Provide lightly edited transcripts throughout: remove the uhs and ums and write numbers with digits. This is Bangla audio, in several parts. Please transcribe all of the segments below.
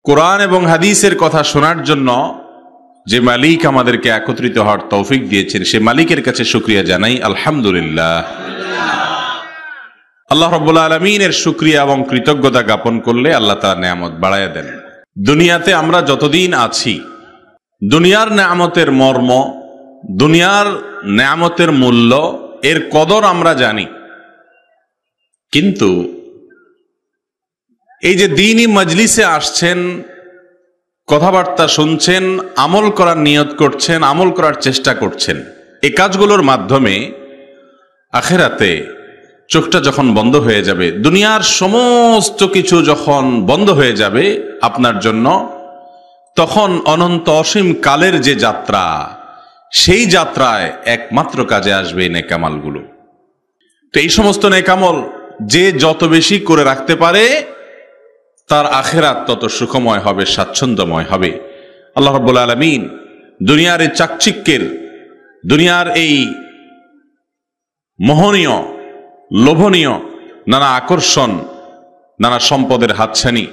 কোরআন এবং হাদিসের কথা শোনার জন্য যে মালিক আমাদেরকে একত্রিত হওয়ার তৌফিক দিয়েছেন, সে মালিকের কাছে শুকরিয়া জানাই আলহামদুলিল্লাহ। আল্লাহ রাব্বুল আলামিনের শুকরিয়া এবং কৃতজ্ঞতা জ্ঞাপন করলে আল্লাহ তাআলা নেয়ামত বাড়ায়া দেন। দুনিয়াতে আমরা যতদিন আছি, দুনিয়ার নেয়ামতের মর্ম, দুনিয়ার নেয়ামতের মূল্য, এর কদর আমরা জানি। কিন্তু এই যে দ্বীনি মজলিসে আসছেন, কথাবার্তা শুনছেন, আমল করার নিয়ত করছেন, আমল করার চেষ্টা করছেন, এই কাজগুলোর মাধ্যমে আখিরাতে চোখটা যখন বন্ধ হয়ে যাবে, দুনিয়ার সমস্ত কিছু যখন বন্ধ হয়ে যাবে আপনার জন্য, তখন অনন্ত অসীম কালের যে যাত্রা, সেই যাত্রায় একমাত্র কাজে আসবে এই নেকামলগুলো। তো এই সমস্ত নেকামল যে যত বেশি করে রাখতে পারে, তার আখিরাত তত সুখময় হবে, স্বাচ্ছন্দ্যময় হবে। আল্লাহ রাব্বুল আলামিন দুনিয়ার এই চাকচিক্যের, দুনিয়ার এই মোহনীয়, লোভনীয় নানা আকর্ষণ, নানা সম্পদের হাতছানি,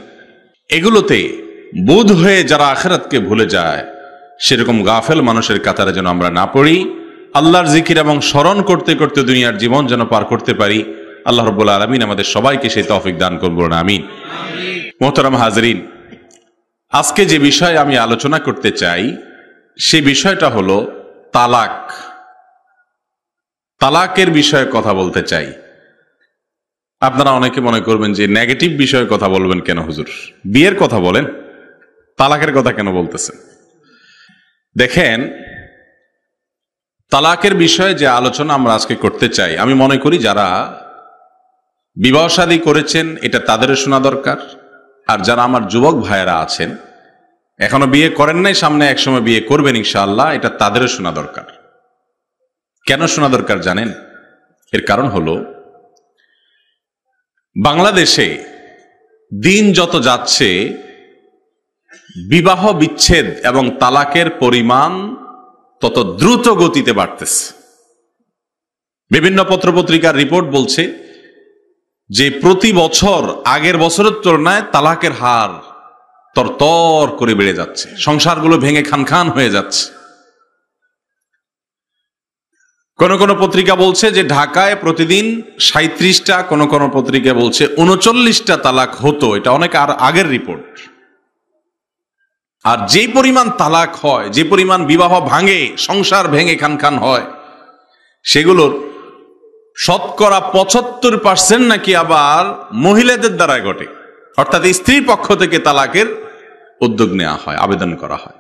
এগুলোতে বোধ হয়ে যারা আখিরাতকে ভুলে যায়, সেরকম গাফেল মানুষের কাতারে যেন আমরা না পড়ি। আল্লাহর জিকির এবং স্মরণ করতে করতে দুনিয়ার জীবন যেন পার করতে পারি। আল্লাহ রাব্বুল আলামিন আমাদের সবাইকে সেই তৌফিক দান করবেন, আমিন। মোহতারাম হাজরিন, আজকে যে বিষয়ে আমি আলোচনা করতে চাই, সে বিষয়টা হলো তালাক। তালাকের বিষয়ে কথা বলতে চাই। আপনারা অনেকে মনে করবেন যে নেগেটিভ বিষয়ে কথা বলবেন কেন হুজুর, বিয়ের কথা বলেন, তালাকের কথা কেন বলতেছেন? দেখেন, তালাকের বিষয়ে যে আলোচনা আমরা আজকে করতে চাই, আমি মনে করি যারা বিবাহ শাদী করেছেন এটা তাদেরও শোনা দরকার। আর যারা আমার যুবক ভাইয়েরা আছেন, এখনো বিয়ে করেন নাই, সামনে একসময় বিয়ে করবেন ইনশাআল্লাহ, এটা তাদেরও শোনা দরকার। কেন শোনা দরকার জানেন? এর কারণ হলো, বাংলাদেশে দিন যত যাচ্ছে, বিবাহ বিচ্ছেদ এবং তালাকের পরিমাণ তত দ্রুত গতিতে বাড়তেছে। বিভিন্ন পত্রপত্রিকার রিপোর্ট বলছে যে প্রতি বছর আগের বছরের তুলনায় তালাকের হার তরতর করে বেড়ে যাচ্ছে, সংসারগুলো ভেঙে খান খান হয়ে যাচ্ছে। কোন কোন পত্রিকা বলছে যে ঢাকায় প্রতিদিন 37টা, কোন কোন পত্রিকা বলছে 39টা তালাক হতো। এটা অনেক আর আগের রিপোর্ট। আর যে পরিমাণ তালাক হয়, যে পরিমাণ বিবাহ ভাঙে, সংসার ভেঙে খান খান হয়, সেগুলোর শতকরা 75% নাকি আবার মহিলাদের দ্বারা ঘটে। অর্থাৎ স্ত্রীর পক্ষ থেকে তালাকের উদ্যোগ নেওয়া হয়, আবেদন করা হয়।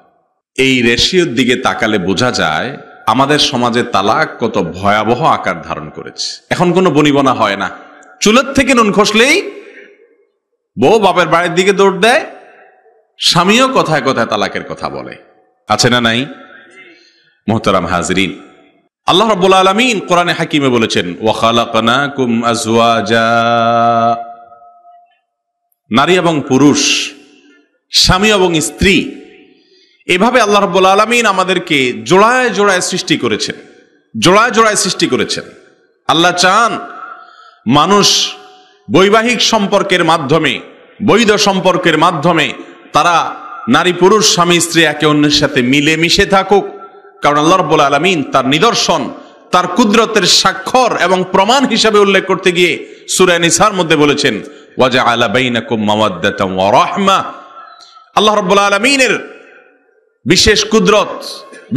এই রেশিওর দিকে তাকালে বোঝা যায় আমাদের সমাজে তালাক কত ভয়াবহ আকার ধারণ করেছে। এখন কোনো বনিবনা হয় না। চুলের থেকে নুন খসলেই বউ বাপের বাড়ির দিকে দৌড় দেয়, স্বামীও কথায় কথায় তালাকের কথা বলে। আছে না নাই? মুহতারাম হাজরিন, আল্লাহ রাব্বুল আলামিন কোরআনে হাকিমে বলেছেন, ওয়া খালাকনাকুম আজওয়াজা, নারী এবং পুরুষ, স্বামী এবং স্ত্রী, এভাবে আল্লাহ রাব্বুল আলামিন আমাদেরকে জোড়ায় জোড়ায় সৃষ্টি করেছেন, জোড়ায় জোড়ায় সৃষ্টি করেছেন। আল্লাহ চান মানুষ বৈবাহিক সম্পর্কের মাধ্যমে, বৈধ সম্পর্কের মাধ্যমে তারা নারী পুরুষ স্বামী স্ত্রী একে অন্যের সাথে মিলে মিশে থাকুক। কারণ আল্লাহ রাব্বুল আলামিন তার নিদর্শন, তার কুদরতের স্বাক্ষর এবং প্রমাণ হিসাবে উল্লেখ করতে গিয়ে সূরা নিসার মধ্যে বলেছেন, ওয়াজআলা বাইনাকুম মাওয়াদ্দাতান ওয়া রাহমা। আল্লাহ রাব্বুল আলামিনের বিশেষ কুদরত,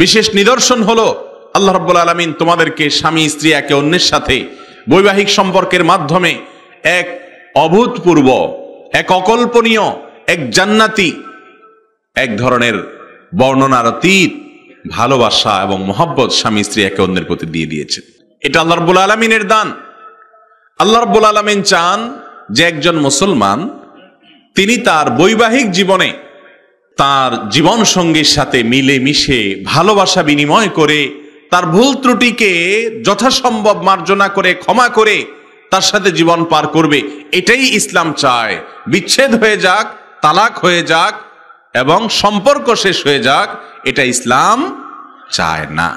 বিশেষ নিদর্শন হলো আল্লাহ রাব্বুল আলামিন তোমাদেরকে স্বামী স্ত্রী একে অন্যের সাথে বৈবাহিক সম্পর্কের মাধ্যমে এক অভূতপূর্ব, এক অকল্পনীয়, এক জান্নাতি, এক ধরনের বর্ণনার অতীত ভালোবাসা এবং মহব্বত স্বামী স্ত্রী একে অন্যের প্রতি দিয়ে দিয়েছেন। এটা আল্লাহ রাব্বুল আলামিনের দান। আল্লাহ রাব্বুল আলামিন চান যে একজন মুসলমান তিনি তার বৈবাহিক জীবনে তার জীবন সঙ্গীর সাথে মিলে মিশে ভালোবাসা বিনিময় করে তার ভুল ত্রুটিকে যথাসম্ভব মার্জনা করে ক্ষমা করে তার সাথে জীবন পার করবে। এটাই ইসলাম চায়। বিচ্ছেদ হয়ে যাক, তালাক হয়ে যাক এবং সম্পর্ক শেষ হয়ে যাক, এটা ইসলাম চায় না।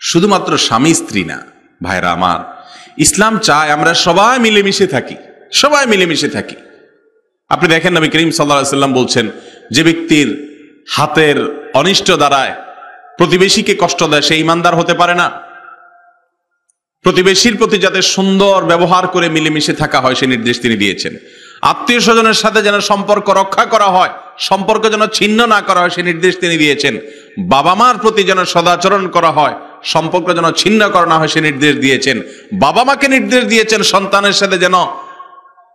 শুধুমাত্র স্বামী স্ত্রী না ভাইরা আমার, ইসলাম চায় আমরা সবাই মিলেমিশে থাকি, সবাই মিলেমিশে থাকি। আপনি দেখেন নবী করিম সাল্লাল্লাহু আলাইহি ওয়াসাল্লাম বলছেন, যে ব্যক্তির হাতের অনিষ্ট দ্বারায় প্রতিবেশীকে কষ্ট দেয় সে ঈমানদার হতে পারে না। প্রতিবেশীর প্রতি যাতে সুন্দর ব্যবহার করে মিলেমিশে থাকা হয় সে নির্দেশ তিনি দিয়েছেন। আত্মীয় স্বজনের সাথে যেন সম্পর্ক রক্ষা করা হয়, সম্পর্ক যেন ছিন্ন না করা হয় সে নির্দেশ তিনি দিয়েছেন। বাবা মার প্রতি যেন সদাচরণ করা হয়, সম্পর্ক যেন ছিন্ন করা না হয় সে নির্দেশ দিয়েছেন। বাবা মাকে নির্দেশ দিয়েছেন সন্তানের সাথে যেন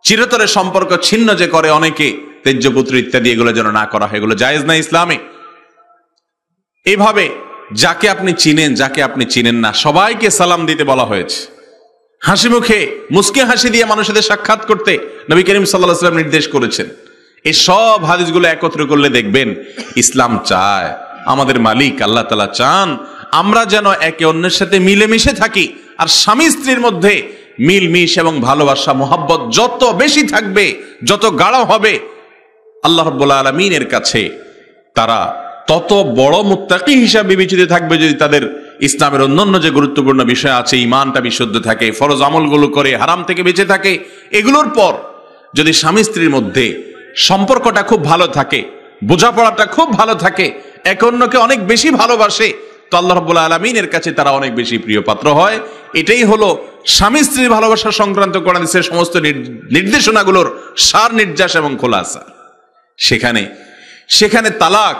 চিরতরে সম্পর্ক ছিন্ন যে করে অনেকে, তেজ্যপুত্র ইত্যাদি, এগুলো যেন না করা হয়, এগুলো জায়েজ না ইসলামে। এইভাবে যাকে আপনি চিনেন যাকে আপনি চিনেন না সবাইকে সালাম দিতে বলা হয়েছে। হাসি মুখে মুস্কি হাসি দিয়ে মানুষদের সাক্ষাৎ করতে নবী করিম সাল্লাল্লাহু আলাইহি ওয়াসাল্লাম নির্দেশ করেছেন। এই সব হাদিসগুলো একত্র করলে দেখবেন ইসলাম চায়, আমাদের মালিক আল্লাহ তাআলা চান আমরা যেন একে অন্যের সাথে মিলেমিশে থাকি। আর স্বামী স্ত্রীর মধ্যে মিলমিশ এবং ভালোবাসা মোহাব্বত যত বেশি থাকবে, যত গাঢ় হবে, আল্লাহ রাব্বুল আলামিনের কাছে তারা তত বড় মুত্তাকি হিসাবে বিবেচিত থাকবে যদি তাদের ইসলামের অন্যান্য যে গুরুত্বপূর্ণ বিষয় আছে, ঈমানটা বিশুদ্ধ থাকে, ফরজ আমলগুলো করে, হারাম থেকে বেঁচে থাকে। এগুলোর পর যদি স্বামী স্ত্রীর মধ্যে সম্পর্কটা খুব ভালো থাকে, বোঝাপড়াটা খুব ভালো থাকে, একে অন্যকে অনেক বেশি ভালোবাসে, তো আল্লাহ রাব্বুল আলামিনের কাছে তারা অনেক বেশি প্রিয় পাত্র হয়। এটাই হলো স্বামী স্ত্রীর ভালোবাসা সংক্রান্ত কোরআন হাদিসের সমস্ত নির্দেশনাগুলোর সার নির্যাস এবং খোলাসা। সেখানে তালাক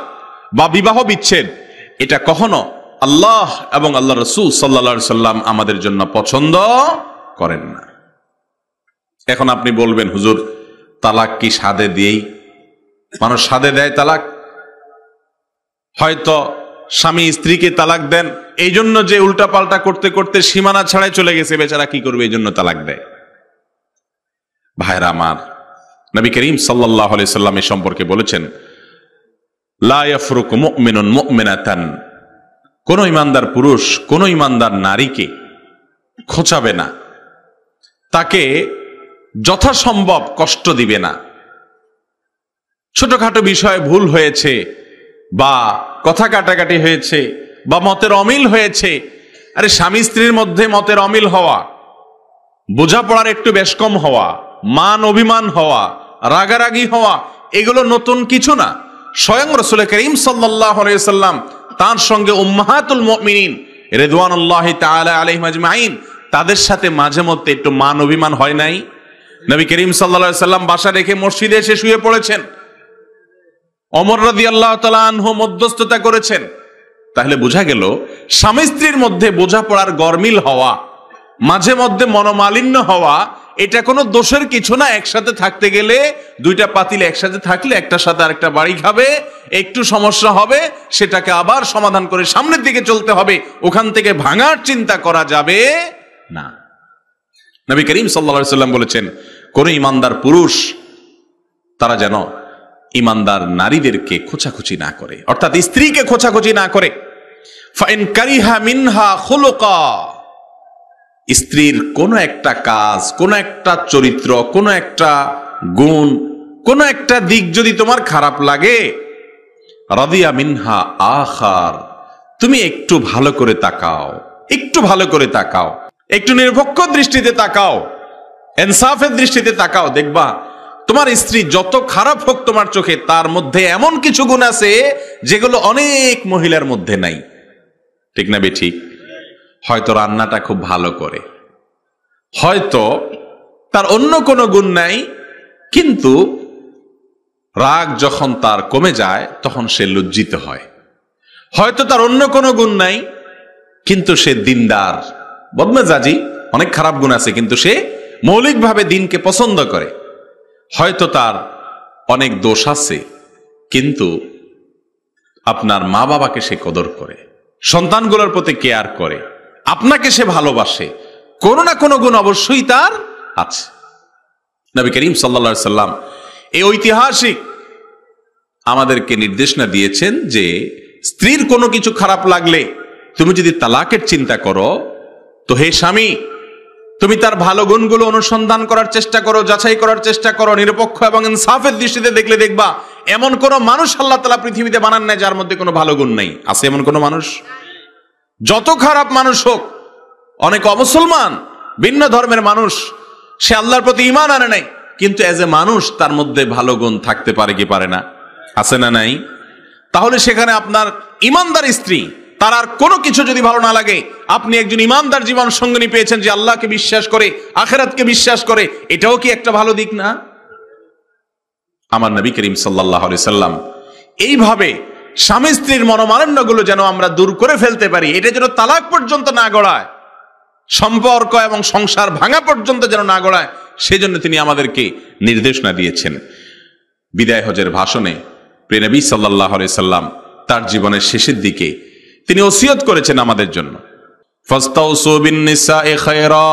বা বিবাহ বিচ্ছেদ এটা কখনো আল্লাহ এবং আল্লাহ রাসূল সাল্লাল্লাহু আলাইহি সাল্লাম আমাদের জন্য পছন্দ করেন না। এখন আপনি বলবেন, হুজুর তালাক কি সাদে দিয়েই মানুষ সাদে দেয় তালাক? হয়তো স্বামী স্ত্রীকে তালাক দেন এই জন্য যে উল্টাপাল্টা করতে করতে সীমানা ছাড়াই চলে গেছে, বেচারা কি করবে এই জন্য তালাক দেয়। ভাইরা আমার, নবী করিম সাল্লাল্লাহু আলাইহি সাল্লাম এই সম্পর্কে বলেছেন, লা ইয়াফরুকু মুমিনুন মুমিনাতান, কোন ঈমানদার পুরুষ কোন ঈমানদার নারীকে খোঁচাবে না, তাকে যথাসম্ভব কষ্ট দিবে না। ছোটখাটো বিষয়ে ভুল হয়েছে বা কথা কাটাকাটি হয়েছে বা মতের অমিল হয়েছে, আরে স্বামী স্ত্রীর মধ্যে মতের অমিল হওয়া, বোঝাপড়ার একটু বেশ কম হওয়া, মান অভিমান হওয়া, রাগারাগি হওয়া, এগুলো নতুন কিছু না। স্বয়ং রাসূল করিম সাল্লাল্লাহু আলাইহি ওয়াসাল্লাম তার সঙ্গে উম্মাহাতুল মুমিনিন রিদওয়ানুল্লাহি তাআলা আলাইহিম আজমাইন, তাদের সাথে মাঝে মধ্যে একটু মান অভিমান হয় নাই? নবী করিম সাল্লাল্লাহু আলাইহি ওয়াসাল্লাম বাসা রেখে মসজিদে এসে শুয়ে পড়েছেন, ওমর রাদিয়াল্লাহু তাআলা আনহু মধ্যস্থতা করেছেন। তাহলে বোঝা গেল স্বামী স্ত্রীর মধ্যে বোঝাপড়ার গরমিল হওয়া, মাঝে মধ্যে মনোমালিন্য হওয়া, এটা কোনো দোষের কিছু না। একসাথে থাকতে গেলে দুইটা পাতিল একসাথে থাকলে একটার সাথে আরেকটা বাড়ি খাবে, একটু সমস্যা হবে, সেটাকে আবার সমাধান করে সামনের দিকে চলতে হবে, ওখান থেকে ভাঙার চিন্তা করা যাবে না। নবী করিম সাল্লাল্লাহু আলাইহি ওয়াসাল্লাম বলেছেন, কোন ঈমানদার পুরুষ তারা যেন ঈমানদার নারীদেরকে খোঁচাখুচি না করে, অর্থাৎ স্ত্রীকে খোঁচাখুচি না করে। ফাইন কারিহা মিনহা খুলুকা, স্ত্রীর কোন একটা কাজ, কোন একটা চরিত্র, কোন একটা গুণ, কোন একটা দিক যদি তোমার খারাপ লাগে, রাদিয়া মিনহা আখার, তুমি একটু ভালো করে তাকাও, একটু ভালো করে তাকাও, একটু নিরপেক্ষ দৃষ্টিতে তাকাও, ইনসাফের দৃষ্টিতে তাকাও, দেখবা তোমার স্ত্রী যত খারাপ হোক তোমার চোখে, তার মধ্যে এমন কিছু গুণ আছে যেগুলো অনেক মহিলার মধ্যে নাই। ঠিক না বে ঠিক? হয়তো রান্নাটা খুব ভালো করে, হয়তো তার অন্য কোনো গুণ নাই, কিন্তু রাগ যখন তার কমে যায় তখন সে লজ্জিত হয়। হয়তো তার অন্য কোনো গুণ নাই, কিন্তু সে দিনদার, বদমেজাজি, অনেক খারাপ গুণ আছে, কিন্তু সে মৌলিকভাবে দিনকে পছন্দ করে। হয়তো তার অনেক দোষ আছে, কিন্তু আপনার মা বাবাকে সে কদর করে, সন্তানগুলোর প্রতি কেয়ার করে, আপনাকে সে ভালোবাসে, কোনো না কোনো গুণ অবশ্যই তার আছে। নবী করিম সাল্লাল্লাহু আলাইহি সাল্লাম এই ঐতিহাসিক আমাদেরকে নির্দেশনা দিয়েছেন যে স্ত্রীর কোনো কিছু খারাপ লাগলে তুমি যদি তালাকের চিন্তা করো, তো হে স্বামী, তুমি তার ভালো গুণগুলো অনুসন্ধান করার চেষ্টা করো, যাচাই করার চেষ্টা করো, নিরপেক্ষ এবং ইনসাফের দৃষ্টিতে দেখলে দেখবা এমন কোন মানুষ আল্লাহ তাআলা পৃথিবীতে বানান নাই যার মধ্যে কোনো ভালো গুণ নাই। আছে এমন কোন মানুষ? যত খারাপ মানুষ হোক, অনেক অমুসলমান, ভিন্ন ধর্মের মানুষ, সে আল্লাহর প্রতি ঈমান আনে নাই, কিন্তু এজ এ মানুষ তার মধ্যে ভালো গুণ থাকতে পারে কি পারে না? আছে না নাই? তাহলে সেখানে আপনার ইমানদার স্ত্রী, তার আর কোনো কিছু যদি ভালো না লাগে, আপনি একজন ইমানদার জীবন সঙ্গিনী পেয়েছেন যে আল্লাহকে বিশ্বাস করে, আখিরাতকে বিশ্বাস করে, এটাও কি একটা ভালো দিক না? আমার নবী করিম সাল্লাল্লাহু আলাইহি সাল্লাম এইভাবে স্বামী স্ত্রীর মনোমালিন্যগুলো যেন আমরা দূর করে ফেলতে পারি, এটা যেন তালাক পর্যন্ত না গড়ায়, সম্পর্ক এবং সংসার ভাঙা পর্যন্ত যেন না গড়ায়, সেজন্য তিনি আমাদেরকে নির্দেশনা দিয়েছেন। বিদায় হজের ভাষণে প্রিয় নবী সাল্লাল্লাহু আলাইহি সাল্লাম তার জীবনের শেষের দিকে তিনি ওসিয়ত করেছেন আমাদের জন্য, ফাস্তাউসু বিন-নিসাই খায়রা,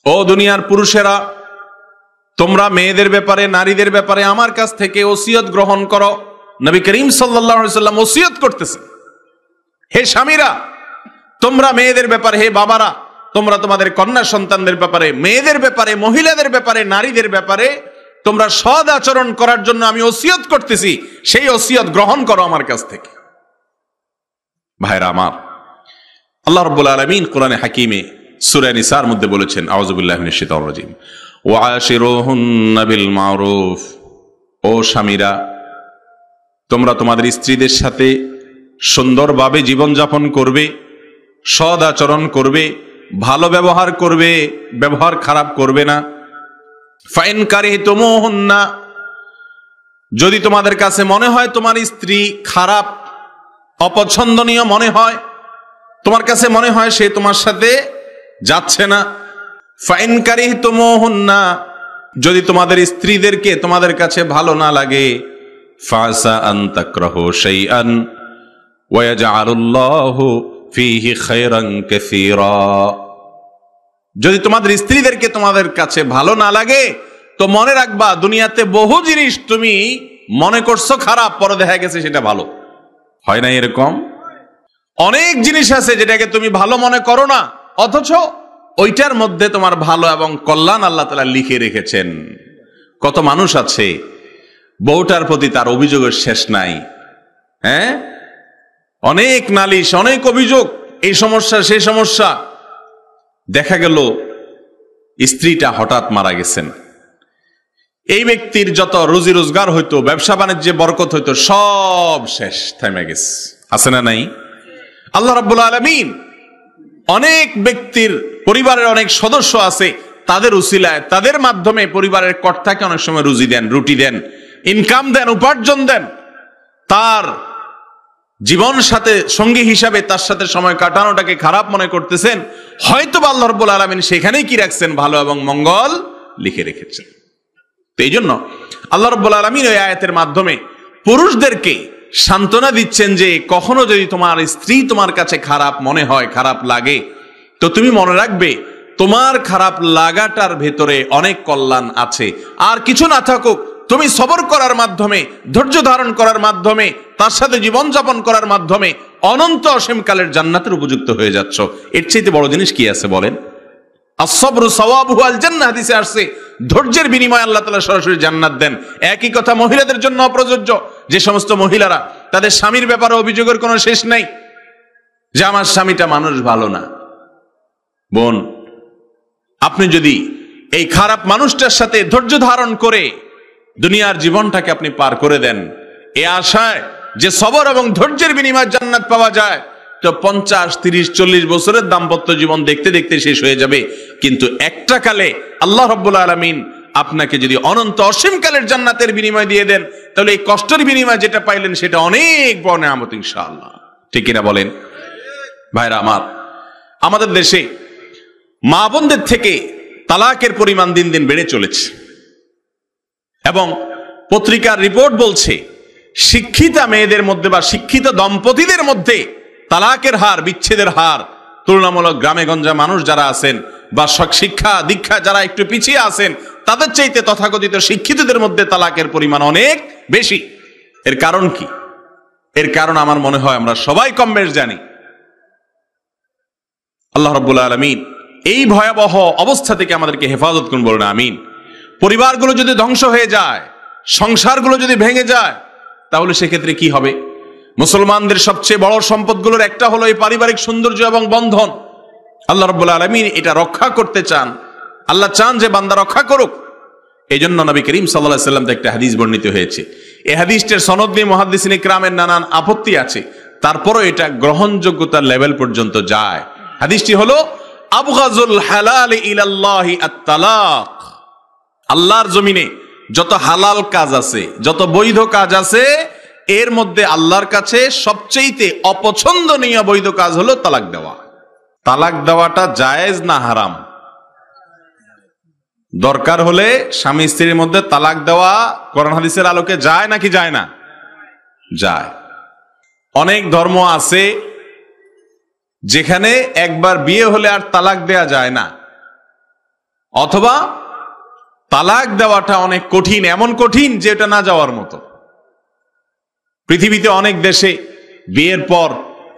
ও দুনিয়ার পুরুষেরা, তোমরা মেয়েদের ব্যাপারে, নারীদের ব্যাপারে আমার কাছ থেকে ওসিয়ত গ্রহণ করো। নবী করিম সাল্লাল্লাহু আলাইহি সাল্লাম ওসিয়ত করতেছেন, হে স্বামীরা, তোমরা মেয়েদের ব্যাপারে, হে বাবারা, তোমরা তোমাদের কন্যা সন্তানদের ব্যাপারে, মেয়েদের ব্যাপারে, মহিলাদের ব্যাপারে, নারীদের ব্যাপারে তোমরা সৎ আচরণ করার জন্য আমি ওসিয়ত করতেছি, সেই ওসিয়ত গ্রহণ করো আমার কাছ থেকে। ভাইরা আমার, আল্লাহ রাব্বুল আলামিন কোরআনে হাকিমে সূরা নিসার মধ্যে বলেছেন, আউযু বিল্লাহি মিনাশ শাইতানির রাজীম, ওয়াশিরুহুন্না বিল মারুফ, ও স্বামীরা, তোমরা তোমাদের স্ত্রীদের সাথে সুন্দরভাবে জীবনযাপন করবে, সৎ আচরণ করবে, ভালো ব্যবহার করবে, ব্যবহার খারাপ করবে না। ফাইন কারিহতুমুহুন্না, যদি তোমাদের কাছে মনে হয় তোমার স্ত্রী খারাপ, অপছন্দনীয় মনে হয়, তোমার কাছে মনে হয় সে তোমার সাথে যাচ্ছে না, ফাইন কারিহতুমুহুন্না, যদি তোমাদের স্ত্রীদেরকে তোমাদের কাছে ভালো না লাগে, ফাসা আন তাকরাহু শাইআন ওয়া ইয়াজআলুল্লাহু ফীহি খায়রান কাসীরা, যদি তোমাদের স্ত্রীদেরকে তোমাদের কাছে ভালো না লাগে তো মনে রাখবা দুনিয়াতে বহু জিনিস তুমি মনে করছো খারাপ, পরে দেখা গেছে সেটা ভালো। হয় না এরকম? অনেক জিনিস আছে যেটাকে তুমি ভালো মনে করো না, অথচ ওইটার মধ্যে তোমার ভালো এবং কল্যাণ আল্লাহ তাআলা লিখে রেখেছেন। কত মানুষ আছে বউটার প্রতি তার অভিযোগের শেষ নাই, হ্যাঁ, অনেক নালিশ, অনেক অভিযোগ, এই সমস্যা সেই সমস্যা, দেখা গেল স্ত্রীটা হঠাৎ মারা গেছেন, এই ব্যক্তির যত রুজি রোজগার হইতো, ব্যবসা বাণিজ্যে বরকত হইতো, সব শেষ, থেমে গেছে। আছে না নাই? আল্লাহ রাব্বুল আলামিন অনেক ব্যক্তির পরিবারের অনেক সদস্য আছে, তাদের উসিলায়, তাদের মাধ্যমে পরিবারের কর্তাকে অনেক সময় রুজি দেন, রুটি দেন, ইনকাম দেন, উপার্জন দেন, তার জীবন সাথে সঙ্গী হিসাবে তার সাথে সময় কাটানোটাকে খারাপ মনে করতেছেন, হয়তো আল্লাহ রাব্বুল আলামিন সেখানেই কি রাখছেন, ভালো এবং মঙ্গল লিখে রেখেছেন। তো এই জন্য আল্লাহ রাব্বুল আলামিন এই আয়াতের মাধ্যমে পুরুষদেরকে সান্ত্বনা দিচ্ছেন যে কখনো যদি তোমার স্ত্রী তোমার কাছে খারাপ মনে হয়, খারাপ লাগে, তো তুমি মনে রাখবে তোমার খারাপ লাগাটার ভেতরে অনেক কল্যাণ আছে। আর কিছু না থাকুক, তুমি সবর করার মাধ্যমে, ধৈর্য ধারণ করার মাধ্যমে, তার সাথে জীবনযাপন করার মাধ্যমে অনন্ত অসীমকালের জান্নাতের উপযুক্ত হয়ে যাচ্ছ। এর চাইতে বড় জিনিস কি আছে বলেন? আসসাবরু সাওয়াবুহু আল জান্নাহ, হাদিসে আসছে ধৈর্যের বিনিময়ে আল্লাহ তাআলা সরাসরি জান্নাত দেন। একই কথা মহিলাদের জন্য প্রযোজ্য। যে সমস্ত মহিলারা তাদের স্বামীর ব্যাপারে অভিযোগের কোনো শেষ নেই, যে আমার স্বামীটা মানুষ ভালো না, বোন, আপনি যদি এই খারাপ মানুষটার সাথে ধৈর্য ধারণ করে দুনিয়ার জীবনটাকে আপনি পার করে দেন, এ আশায় যে সবর এবং ধৈর্যের বিনিময়ে জান্নাত পাওয়া যায়, তো 50, 30, 40 বছরের দাম্পত্য জীবন দেখতে দেখতে শেষ হয়ে যাবে। কিন্তু একটা কালে আল্লাহ রাব্বুল আলামিন আপনাকে যদি অনন্ত অসীমকালের জান্নাতের বিনিময় দিয়ে দেন, তাহলে এই কষ্টের বিনিময় যেটা পাইলেন সেটা অনেক বড় নিয়ামত ইনশাআল্লাহ। ঠিক কিনা বলেন? ভাইরা আমার, আমাদের দেশে মা বোনদের থেকে তালাকের পরিমাণ দিন দিন বেড়ে চলেছে এবং পত্রিকার রিপোর্ট বলছে শিক্ষিতা মেয়েদের মধ্যে বা শিক্ষিত দম্পতিদের মধ্যে তালাকের হার, বিচ্ছেদের হার তুলনামূলক গ্রামে গঞ্জে মানুষ যারা আছেন বা শিক্ষা দীক্ষা যারা একটু পিছিয়ে আছেন তাদের চাইতে তথাকথিত শিক্ষিতদের মধ্যে তালাকের পরিমাণ অনেক বেশি। এর কারণ কি? এর কারণ আমার মনে হয় আমরা সবাই কম বেশ জানি। আল্লাহ রাব্বুল আলামিন এই ভয়াবহ অবস্থা থেকে আমাদেরকে হেফাজত করুন, বলুন আমিন। পরিবারগুলো যদি ধ্বংস হয়ে যায়, সংসারগুলো যদি ভেঙে যায়, তাহলে সেক্ষেত্রে কি হবে? মুসলমানদের সবচেয়ে বড় সম্পদগুলোর একটা হলো এই পারিবারিক সৌন্দর্য এবং বন্ধন। আল্লাহ রাব্বুল আলামিন এটা রক্ষা করতে চান। আল্লাহ চান যে বান্দা রক্ষা করুক। এই জন্য নবী করিম সাল্লাল্লাহু আলাইহি ওয়াসাল্লাম একটা হাদিস বর্ণিত হয়েছে। এই হাদিসটার সনদ নিয়ে মুহাদ্দিসিন ইকরামের নানান আপত্তি আছে, তারপরও এটা গ্রহণযোগ্যতার লেভেল পর্যন্ত যায়। হাদিসটি হলো আবগাযুল হালাল ইলাল্লাহি আত-তালাক। আল্লাহর জমিনে যত হালাল কাজ আছে, যত বৈধ কাজ আছে, এর মধ্যে আল্লাহর কাছে সবচেয়ে অপছন্দনীয় বৈধ কাজ হলো তালাক দেওয়া। তালাক দেওয়াটা জায়েজ না হারাম? দরকার হলে স্বামী স্ত্রীর মধ্যে তালাক দেওয়া কোরআন হাদিসের আলোকে যায় নাকি যায় না? যায়। অনেক ধর্ম আছে যেখানে একবার বিয়ে হলে আর তালাক দেয়া যায় না, অথবা তালাক দেওয়াটা অনেক কঠিন, এমন কঠিন যে এটা না যাওয়ার মতো। পৃথিবীতে অনেক দেশে বিয়ের পর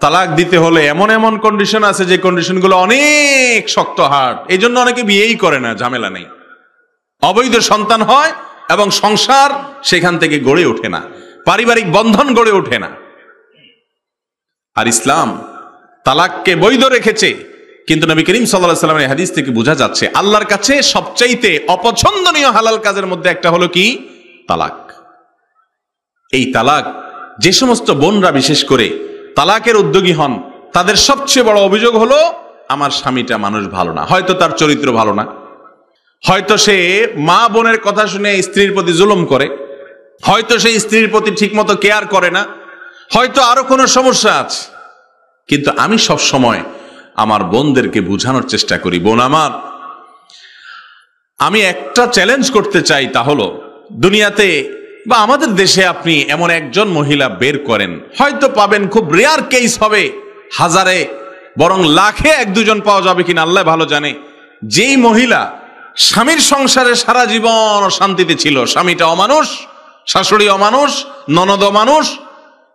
তালাক দিতে হলে এমন এমন কন্ডিশন আছে যে কন্ডিশনগুলো অনেক শক্ত হার্ড, এই জন্য অনেকে বিয়েই করে না, ঝামেলা নেই। অবৈধ সন্তান হয় এবং সংসার সেখান থেকে গড়ে ওঠে না, পারিবারিক বন্ধন গড়ে ওঠে না। আর ইসলাম তালাককে বৈধ রেখেছে, কিন্তু নবী করিম সাল্লাল্লাহু আলাইহি ওয়াসাল্লামের হাদিস থেকে বোঝা যাচ্ছে আল্লাহর কাছে সবচাইতে অপছন্দনীয় হালাল কাজের মধ্যে একটা হলো কি? তালাক। এই তালাক যে সমস্ত বোনরা বিশেষ করে তালাকের উদ্যোগী হন, তাদের সবচেয়ে বড় অভিযোগ হলো আমার স্বামীটা মানুষ ভালো না, হয়তো তার চরিত্র ভালো না, হয়তো সে মা বোনের কথা শুনে স্ত্রীর প্রতি জুলুম করে, হয়তো সে স্ত্রীর প্রতি ঠিকমতো কেয়ার করে না, হয়তো আরো কোনো সমস্যা আছে। কিন্তু আমি সব সময় আমার বোনদেরকে বোঝানোর চেষ্টা করি, বোন আমার, আমি একটা চ্যালেঞ্জ করতে চাই, তা হলো দুনিয়াতে বা আমাদের দেশে আপনি এমন একজন মহিলা বের করেন, হয়তো পাবেন, খুব রেয়ার কেস হবে, হাজারে বরং লাখে এক দুজন পাওয়া যাবে কিনা আল্লাহ ভালো জানে, যেই মহিলা স্বামীর সংসারে সারা জীবন শান্তিতে ছিল, স্বামীটা অমানুষ, শাশুড়ি অমানুষ, ননদ অমানুষ,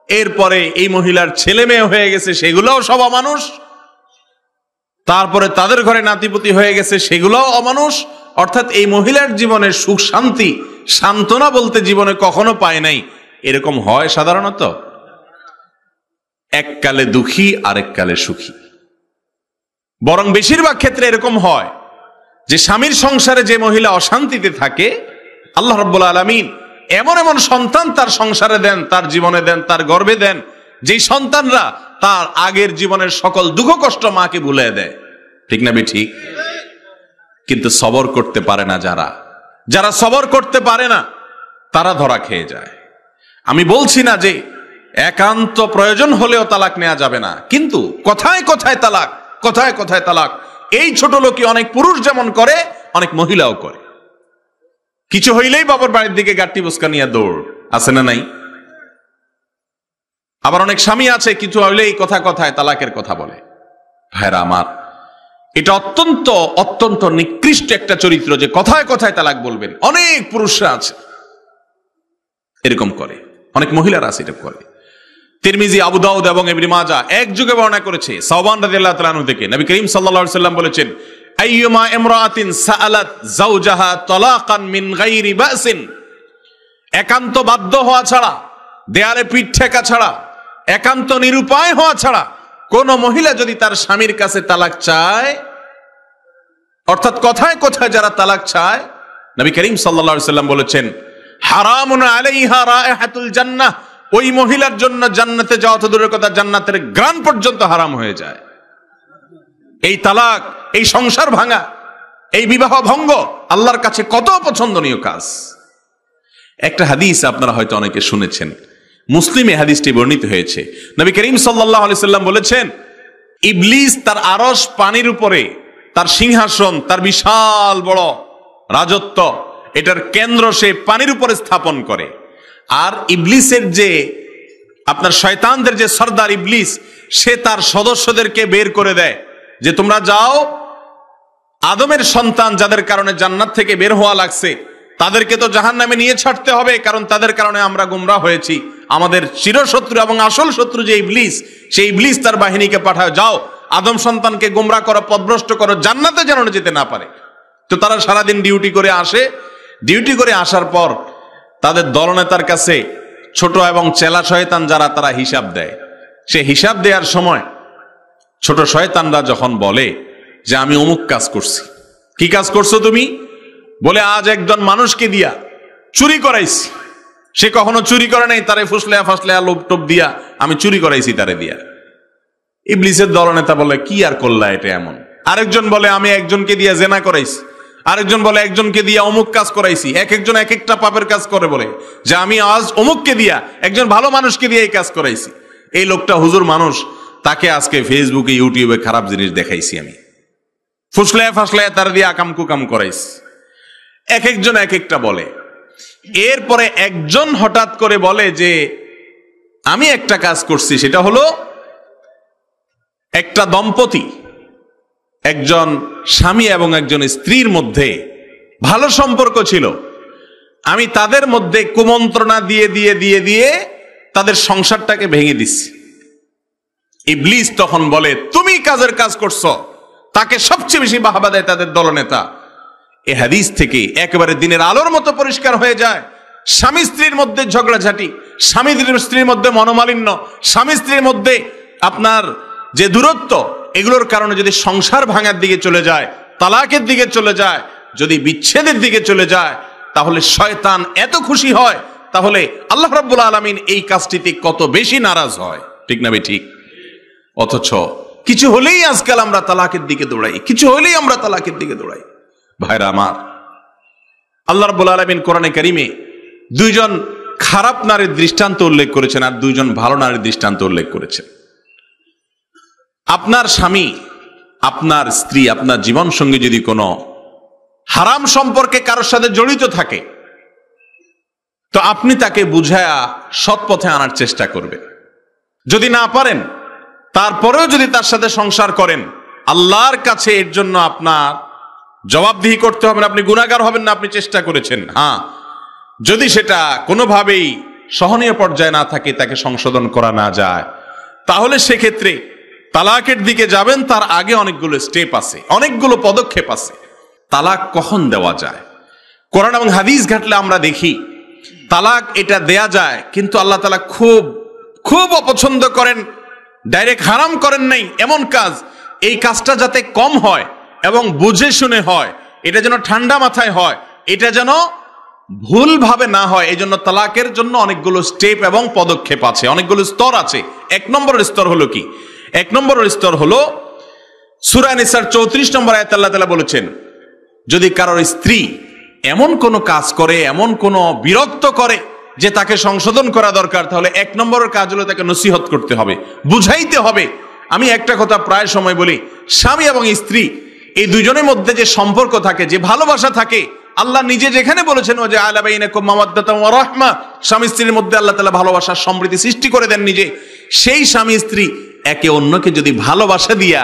এরপরে এই মহিলার ছেলে মেয়ে হয়ে গেছে, সেগুলোও সব অমানুষ, তারপরে তাদের ঘরে নাতিপুতি হয়ে গেছে, সেগুলোও অমানুষ। অর্থাৎ এই মহিলার জীবনের সুখ শান্তি সান্ত্বনা বলতে জীবনে কখনো পায় নাই। এরকম হয় সাধারণত, এককালে দুঃখী আরেককালে সুখী। বরং বেশিরভাগ ক্ষেত্রে এরকম হয় যে স্বামীর সংসারে যে মহিলা অশান্তিতে থাকে, আল্লাহ রাব্বুল আলামিন এমন এমন সন্তান তার সংসারে দেন, তার জীবনে দেন, তার গর্ভে দেন, যেই সন্তানরা তার আগের জীবনের সকল দুঃখ কষ্ট মাকে ভুলিয়ে দেয়। ঠিক না বেঠিক? কিন্তু সবর করতে পারে না যারা সবর করতে পারে না তারা ধরা খেয়ে যায়। আমি বলছি না যে একান্ত প্রয়োজন হলেও তালাক নেওয়া যাবে না, কিন্তু কথায় কথায় তালাক, কথায় কথায় তালাক, এই ছোট লোকই অনেক পুরুষ যেমন করে, অনেক মহিলাও করে। কিছু হইলেই বাবার বাড়ির দিকে গাট্টি বুসকা নিয়ে দৌড়, আছে না নাই? আবার অনেক স্বামী আছে কিছু হইলেই কথা কথায় তালাকের কথা বলে। ভাইরা আমার, এটা অত্যন্ত অত্যন্ত নিকৃষ্ট একটা চরিত্র যে কথায় কথায় তালাক বলবেন। অনেক পুরুষরা আছে এরকম করে, অনেক মহিলারা আছে এরকম করে। তিরমিজি, আবু দাউদ এবং ইবনে মাজাহ এক যুগে বর্ণনা করেছে সাওবান রাদিয়াল্লাহু তাআলা আনহু থেকে, নবী করিম সাল্লাল্লাহু আলাইহি ওয়াসাল্লাম বলেছেন, আইয়ুমা ইমরাআতিন সাআলাত যাওজাহা তালাকান মিন গায়রি বাসিন, একান্ত বাধ্য হওয়া ছাড়া, দেয়ালে পিঠ ঠেকা ছাড়া, একান্ত নিরুপায় হওয়া ছাড়া কোন মহিলা যদি তার স্বামীর কাছে তালাক চায়, অর্থাৎ কথায় কথায় যারা তালাক চায়, নবী করিম সাল্লাল্লাহু আলাইহি ওয়াসাল্লাম বলেছেন, হারামুন আলাইহা রায়হাতুল জান্নাহ, ওই মহিলার জন্য জান্নাতে যাওয়া তো দূরের কথা, জান্নাতের ঘ্রাণ পর্যন্ত হারাম হয়ে যায়। এই তালাক, এই সংসার ভাঙা, এই বিবাহ ভঙ্গ আল্লাহর কাছে কত পছন্দনীয় কাজ। একটা হাদিস আপনারা হয়তো অনেকে শুনেছেন, মুসলিমে হাদিসটি বর্ণিত হয়েছে। নবী করিম সাল্লাল্লাহু আলাইহি ওয়াসাল্লাম বলেছেন, ইবলিস তার আরশ পানির উপরে, তার সিংহাসন, তার বিশাল বড় রাজত্ব, এটার কেন্দ্র সে পানির উপরে স্থাপন করে। আর ইবলিসের যে আপনার শয়তানদের যে সর্দার ইবলিস, সে তার সদস্যদেরকে বের করে দেয় যে তোমরা যাও, আদমের সন্তান যাদের কারণে জান্নাত থেকে বের হওয়া লাগছে তাদেরকে তো জাহান্নামে নিয়ে ছাড়তে হবে, কারণ তাদের কারণে আমরা গোমরাহ হয়েছি। আমাদের চিরশত্রু এবং আসল শত্রু যে ইবলিস, সেই ইবলিস তার বাহিনীকে পাঠায়, যাও আদম সন্তানকে গোমরাহ করো, পথভ্রষ্ট করো, জান্নাতে যেন যেতে না পারে। তো তারা সারাদিন ডিউটি করে আসে, ডিউটি করে আসার পর তাদের দলনেতার কাছে ছোট এবং চেলা শয়তান যারা, তারা হিসাব দেয়। সে হিসাব দেওয়ার সময় ছোট শয়তানরা যখন বলে যে আমি অমুক কাজ করছি, কি কাজ করছো তুমি? বলে আজ একজন মানুষকে দিয়া চুরি করাইছি, সে কখনো চুরি করে নাই, তারে ফুসলেয়া ফাসলেয়া লোভ টোপ দিয়া আমি চুরি করাইছি তারে দিয়া। ইবলিসের দলনেতা বলে কি আর করলা এটা এমন। আরেকজন বলে আমি একজনকে দিয়া জেনা করাইছি, আরেকজন বলে একজনকে দিয়া অমুক কাজ করাইছি। এক একজন এক একটা পাপের কাজ করে, বলে যে আমি আজ অমুককে দিয়া একজন ভালো মানুষকে দিয়ে এই কাজ করাইছি। এই লোকটা হুজুর মানুষ, তাকে আজকে ফেসবুকে ইউটিউবে খারাপ জিনিস দেখাইছি আমি, ফুসলায় ফাসলায় তার দিয়ে আকাম কুকাম করাইছি। এক একজন এক একটা বলে। এরপরে একজন হঠাৎ করে বলে যে আমি একটা কাজ করছি, সেটা হলো একটা দম্পতি, একজন স্বামী এবং একজন স্ত্রীর মধ্যে ভালো সম্পর্ক ছিল, আমি তাদের মধ্যে কুমন্ত্রণা দিয়ে দিয়ে দিয়ে দিয়ে তাদের সংসারটাকে ভেঙে দিচ্ছি। ইবলিস তখন বলে তুমি কাজের কাজ করছো। তাকে সবচেয়ে বেশি বাহবা দেয় তাদের দলনেতা। এই হাদিস থেকে একেবারে দিনের আলোর মতো পরিষ্কার হয়ে যায় স্বামী স্ত্রীর মধ্যে ঝগড়াঝাটি, স্বামী স্ত্রীর মধ্যে মনোমালিন্য, স্বামী স্ত্রীর মধ্যে আপনার যে দূরত্ব, এগুলোর কারণে যদি সংসার ভাঙার দিকে চলে যায়, তালাকের দিকে চলে যায়, যদি বিচ্ছেদের দিকে চলে যায়, তাহলে শয়তান এত খুশি হয়, তাহলে আল্লাহ রাব্বুল আলামিন এই কাজটিতে কত বেশি নারাজ হয়। ঠিক না ভাই? ঠিক। অথচ কিছু হলেই আজকাল আমরা তালাকের দিকে দৌড়াই, কিছু হলেই আমরা তালাকের দিকে দৌড়াই। ভাইরা আমার, আল্লাহ রাব্বুল আলামিন কোরআনে কারীমে দুইজন খারাপ নারীর দৃষ্টান্ত উল্লেখ করেছেন আর দুইজন ভালো নারীর দৃষ্টান্ত উল্লেখ করেছেন। আপনার স্বামী, আপনার স্ত্রী, আপনার জীবন সঙ্গী যদি কোনো হারাম সম্পর্কে কারোর সাথে জড়িত থাকে, তো আপনি তাকে বুঝায়া সৎ পথে আনার চেষ্টা করবেন। যদি না পারেন, তারপরেও যদি তার সাথে সংসার করেন, আল্লাহর কাছে এর জন্য আপনার জবাবদিহি করতে হবে না, আপনি গুনাহগার হবেন না, আপনি চেষ্টা করেছেন। হ্যাঁ, যদি সেটা কোনোভাবেই সহনীয় পর্যায়ে না থাকে, তাকে সংশোধন করা না যায়, তাহলে সেক্ষেত্রে তালাকের দিকে যাবেন। তার আগে অনেকগুলো স্টেপ আছে, অনেকগুলো পদক্ষেপ আছে। তালাক কখন দেওয়া যায়? কোরআন এবং হাদিস ঘাটলে আমরা দেখি তালাক এটা দেয়া যায়, কিন্তু আল্লাহ তাআলা খুব খুব অপছন্দ করেন, ডাইরেক্ট হারাম করেন নাই এমন কাজ। এই কাজটা যাতে কম হয় এবং বুঝে শুনে হয়, এটা যেন ঠান্ডা মাথায় হয়, এটা যেন ভুলভাবে না হয়, এই জন্য তালাকের জন্য অনেকগুলো স্টেপ এবং পদক্ষেপ আছে, অনেকগুলো স্তর আছে। এক নম্বরের স্তর হলো কি? এক নম্বরের স্তর হলো সূরা নিসার 34 নম্বর আয়াতে আল্লাহ তাআলা বলেছেন, যদি কারোর স্ত্রী এমন কোনো কাজ করে, এমন কোনো বিরক্ত করে যে তাকে সংশোধন করা দরকার, তাহলে এক নম্বরের কাজ হলো তাকে নসিহত করতে হবে, বুঝাইতে হবে। আমি একটা কথা প্রায় সময় বলি, স্বামী এবং স্ত্রী এই দুজনের মধ্যে যে সম্পর্ক থাকে, যে ভালোবাসা থাকে, আল্লাহ নিজে যেখানে বলেছেন ও যে আলা বাইনাকুম মাওয়াদ্দাতাম ওয়া রাহমা, স্বামী স্ত্রীর মধ্যে আল্লাহ তাআলা ভালোবাসার সমৃদ্ধি সৃষ্টি করে দেন নিজে। সেই স্বামী স্ত্রী একে অন্যকে যদি ভালোবাসা দিয়া,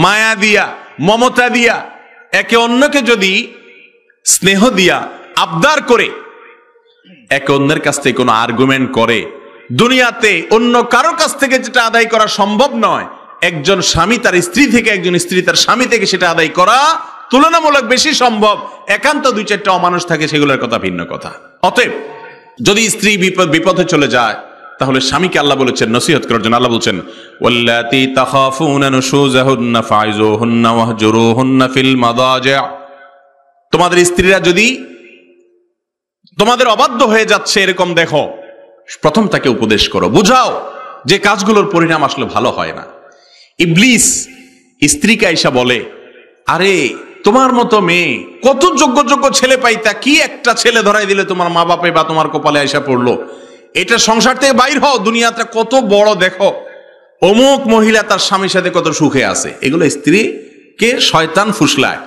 মায়া দিয়া, মমতা দিয়া, একে অন্যকে যদি স্নেহ দিয়া আবদার করে, একে অন্যের কাছ থেকে কোনো আর্গুমেন্ট করে, দুনিয়াতে অন্য কারো কাছ থেকে যেটা আদায় করা সম্ভব নয়, একজন স্বামী তার স্ত্রী থেকে, একজন স্ত্রী তার স্বামী থেকে সেটা আদায় করা তুলনামূলক বেশি সম্ভব। একান্ত দুই চারটা অমানুষ থাকে, সেগুলোর কথা ভিন্ন কথা। অতএব যদি স্ত্রী বিপদে চলে যায়, তাহলে স্বামীকে আল্লাহ বলেছেন নসিহত করার জন্য। আল্লাহ বলছেন ওয়াল্লাতী তাখাফুনা নুশুযাহুন্না ফাইযুহুন্না ওয়াহজুরুহুন্না ফিল মাদাজি', তোমাদের স্ত্রীরা যদি তোমাদের অবাধ্য হয়ে যাচ্ছে এরকম দেখো, প্রথম তাকে উপদেশ করো, বুঝাও যে কাজগুলোর পরিণাম আসলে ভালো হয় না। ইবলিস স্ত্রীকে আইসা বলে, আরে তোমার মতো মেয়ে কত যোগ্য যোগ্য ছেলে পাইতা, কি একটা ছেলে ধরাই দিলে তোমার মা বাপে বা তোমার কপালে আইসা পড়লো, এটা সংসার থেকে বাইর হও, দুনিয়াটা কত বড় দেখো, অমুক মহিলা তার স্বামীর সাথে কত সুখে আছে। এগুলো স্ত্রীকে শয়তান ফুসলায়।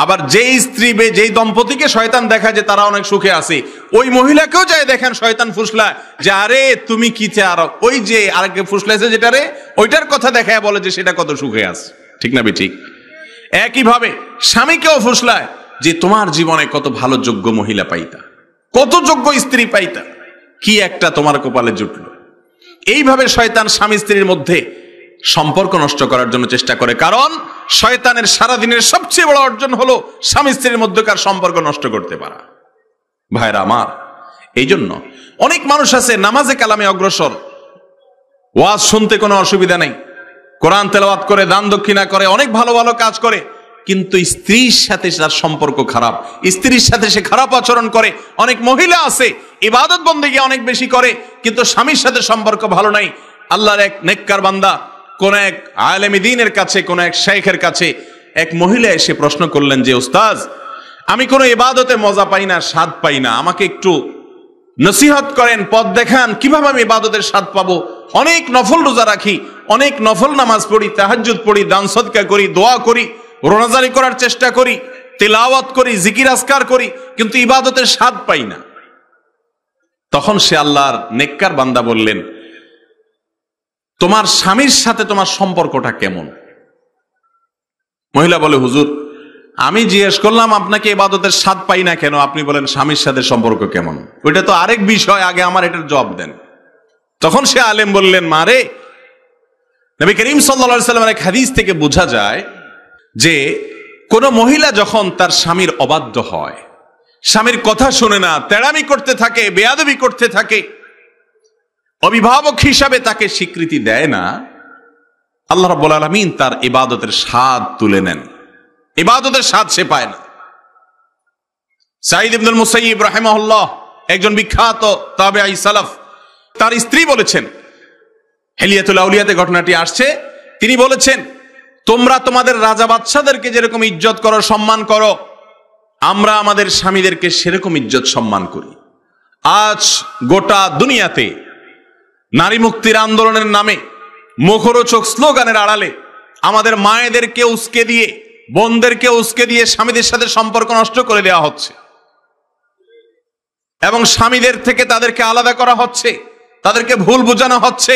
আবার যেই স্ত্রী যেই দম্পতিকে শয়তান দেখা যে তারা অনেক সুখে আছে, ওই মহিলাকেও যায় দেখেন শয়তান ফুসলায় যে আরে তুমি কি চাও, ওই যে আরেককে ফুসলাইছে যেটারে, ওইটার কথা দেখায় বলে যে সেটা কত সুখে আছে। ঠিক না ঠিক? একইভাবে স্বামীকেও ফুসলায় যে তোমার জীবনে কত ভালো যোগ্য মহিলা পাইতা, কত যোগ্য স্ত্রী পাইতা, কি একটা তোমার কপালে জুটলো। এইভাবে শয়তান স্বামী স্ত্রীর মধ্যে সম্পর্ক নষ্ট করার জন্য চেষ্টা করে, কারণ শয়তানের সারাদিনের সবচেয়ে বড় অর্জন হলো স্বামী স্ত্রীর মধ্যকার সম্পর্ক নষ্ট করতে পারা। ভাইরা আমার, এই জন্য অনেক মানুষ আছে নামাজে কালামে অগ্রসর, ওয়াজ শুনতে কোনো অসুবিধা নেই, কোরআন তেলাওয়াত করে, দান দক্ষিণা করে, অনেক ভালো ভালো কাজ করে, কিন্তু স্ত্রীর সাথে তার সম্পর্ক খারাপ, স্ত্রীর সাথে সে খারাপ আচরণ করে। অনেক মহিলা আছে ইবাদত বন্দেগী অনেক বেশি করে, কিন্তু স্বামীর সাথে সম্পর্ক ভালো নাই। আল্লাহর এক নেককার বান্দা কোন এক আলেমে দ্বীনের কাছে, কোন এক শাইখের কাছে এক মহিলা এসে প্রশ্ন করলেন যে উস্তাজ, আমি কোনো ইবাদতে মজা পাই না, স্বাদ পাই না, আমাকে একটু নসিহত করেন, পথ দেখান, কিভাবে আমি ইবাদতের স্বাদ পাবো। অনেক নফল রোজা রাখি, অনেক নফল নামাজ পড়ি, তাহাজ্জুদ পড়ি, দান সদকা করি, দোয়া করি, রোজাদারি করার চেষ্টা করি, তিলাওয়াত করি, জিকির আজকার করি, কিন্তু ইবাদতের স্বাদ পাই না। তখন সে আল্লাহর নেককার বান্দা বললেন, তোমার স্বামীর সাথে তোমার সম্পর্কটা কেমন? মহিলা বলে, হুজুর আমি জিজ্ঞেস করলাম আপনাকে ইবাদতের স্বাদ পাই না কেন, আপনি বলেন স্বামীর সাথে সম্পর্ক কেমন? ওইটা তো আরেক বিষয়, আগে আমার এটার জবাব দেন। তখন সে আলেম বললেন, মারে নবী করিম সাল্লাল্লাহু আলাইহি ওয়াসাল্লামের এক হাদিস থেকে বোঝা যায় যে কোন মহিলা যখন তার স্বামীর অবাধ্য হয়, স্বামীর কথা শুনে না, তেড়ামি করতে থাকে, বেয়াদবি করতে থাকে, অভিভাবক হিসাবে তাকে স্বীকৃতি দেয় না, আল্লাহ রাব্বুল আলামিন তার ইবাদতের স্বাদ তুলে নেন, ইবাদতের স্বাদ সে পায় না। সাঈদ ইবনুল মুসাইয়িব রাহিমাহুল্লাহ, একজন বিখ্যাত তাবেঈ সালাফ, তার স্ত্রী বলেছেন, হিলিয়াতুল আউলিয়াতে ঘটনাটি আসছে, তিনি বলেছেন, তোমরা তোমাদের রাজা বাদশাদেরকে যেরকম ইজ্জত করো, সম্মান করো, আমরা আমাদের স্বামীদেরকে সেরকম ইজ্জত সম্মান করি। আজ গোটা দুনিয়াতে নারী মুক্তির আন্দোলনের নামে মুখরোচক স্লোগানের আড়ালে আমাদের মায়েদেরকে উস্কে দিয়ে, বোনদেরকে উস্কে দিয়ে স্বামীদের সাথে সম্পর্ক নষ্ট করে দেওয়া হচ্ছে এবং স্বামীদের থেকে তাদেরকে আলাদা করা হচ্ছে, তাদেরকে ভুল বোঝানো হচ্ছে,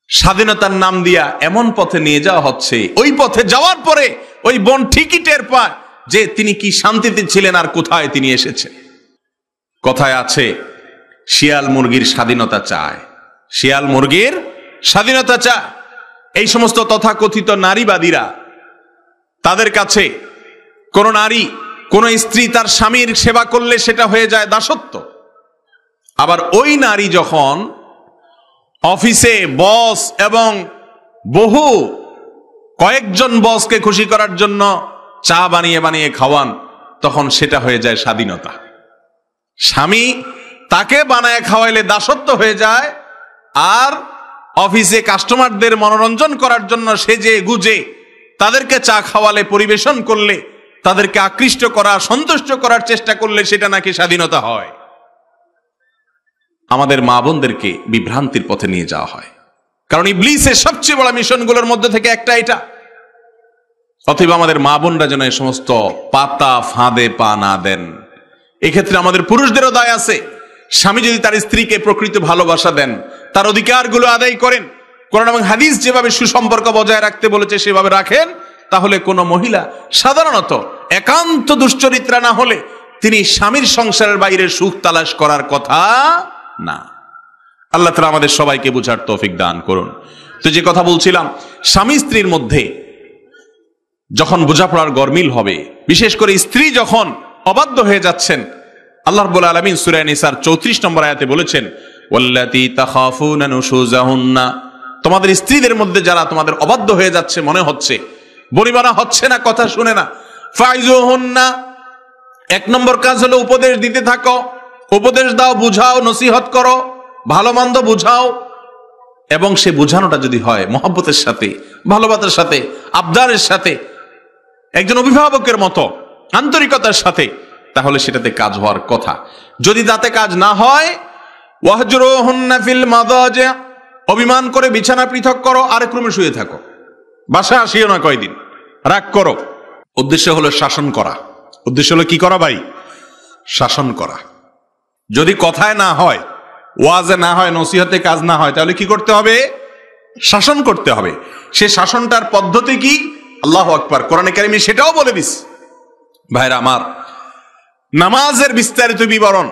স্বাধীনতার নাম দিয়া এমন পথে নিয়ে যাওয়া হচ্ছে, ওই পথে যাওয়ার পরে ওই বোন ঠিকই টের পায় যে তিনি কি শান্তিতে ছিলেন আর কোথায় তিনি এসেছেন। কথায় আছে, শিয়াল মুরগির স্বাধীনতা চায়, শিয়াল মুরগির স্বাধীনতা চায়। এই সমস্ত তথাকথিত নারীবাদীরা, তাদের কাছে কোন নারী, কোন স্ত্রী তার স্বামীর সেবা করলে সেটা হয়ে যায় দাসত্ব। আবার ওই নারী যখন অফিসে বস এবং বহু কয়েকজন বসকে খুশি করার জন্য চা বানিয়ে বানিয়ে খাওয়ান, তখন সেটা হয়ে যায় স্বাধীনতা। স্বামী তাকে বানায় খাওয়াইলে দাসত্ব হয়ে যায়, আর অফিসে কাস্টমারদের মনোরঞ্জন করার জন্য সেজে গুজে তাদেরকে চা খাওয়ালে, পরিবেশন করলে, তাদেরকে আকৃষ্ট করা, সন্তুষ্ট করার চেষ্টা করলে সেটা নাকি স্বাধীনতা হয়। আমাদের মা বোনদেরকে বিভ্রান্তির পথে নিয়ে যাওয়া হয়, কারণ ইবলিসের সবচেয়ে বড় মিশনগুলোর মধ্যে থেকে একটা এটা। অতএব আমাদের মা বোনরা যেন এই সমস্ত পাতা ফাঁদে পা না দেন। এক্ষেত্রে আমাদের পুরুষদেরও দায় আছে। স্বামী যদি তার স্ত্রীকে প্রকৃত ভালোবাসা দেন, তার অধিকারগুলো আদায় করেন, কোরআন এবং হাদিস যেভাবে সুসম্পর্ক বজায় রাখতে বলেছে সেভাবে রাখেন, তাহলে কোনো মহিলা সাধারণত একান্ত দুশ্চরিত্রা না হলে তিনি স্বামীর সংসারের বাইরে সুখ তালাশ করার কথা না। আল্লাহ তাআলা আমাদের সবাইকে বুঝার তৌফিক দান করুন। তো যে কথা বলছিলাম, স্বামী স্ত্রীর মধ্যে যখন বোঝাপড়ার গরমিল হবে, বিশেষ করে স্ত্রী যখন অবাধ্য হয়ে যাচ্ছেন, আল্লাহ রাব্বুল আলামিন সূরা নিসার 34 নম্বর আয়াতে বলেছেন, ওয়াল্লাতী তাখাফুনা নুশুযাহুন্না, তোমাদের স্ত্রীদের মধ্যে যারা তোমাদের অবাধ্য হয়ে যাচ্ছে, মনে হচ্ছে বনিবনা হচ্ছে না, কথা শুনে না, ফাইজুহুন্না, এক নম্বর কাজ হলো উপদেশ দিতে থাকো, উপদেশ দাও, বুঝাও, নসিহত করো, ভালো মন্দ বুঝাও, এবং সে বুঝানোটা যদি হয় মহব্বতের সাথে, ভালোবাসার সাথে, আবদারের সাথে, একজন অভিভাবকের মতো আন্তরিকতার সাথে, তাহলে সেটাতে কাজ হওয়ার কথা। যদি তাতে কাজ না হয়, ওয়াহজুরুহুন্না ফিল মাদাজি, অভিমান করে বিছানা পৃথক করো, আরেক রুমে শুয়ে থাকো, বাসা আসিও না কয়দিন, রাগ করো। উদ্দেশ্য হলো শাসন করা। উদ্দেশ্য হলো কি করা ভাই? শাসন করা। যদি কথায় না হয়, ওয়াজে না হয়, নসিহতে কাজ না হয়, তাহলে কি করতে হবে? শাসন করতে হবে। সে শাসনটার পদ্ধতি কি? আল্লাহু আকবার, কোরআনে কারিমে সেটাও বলে দিস। ভাইরা আমার, নামাজের বিস্তারিত বিবরণ,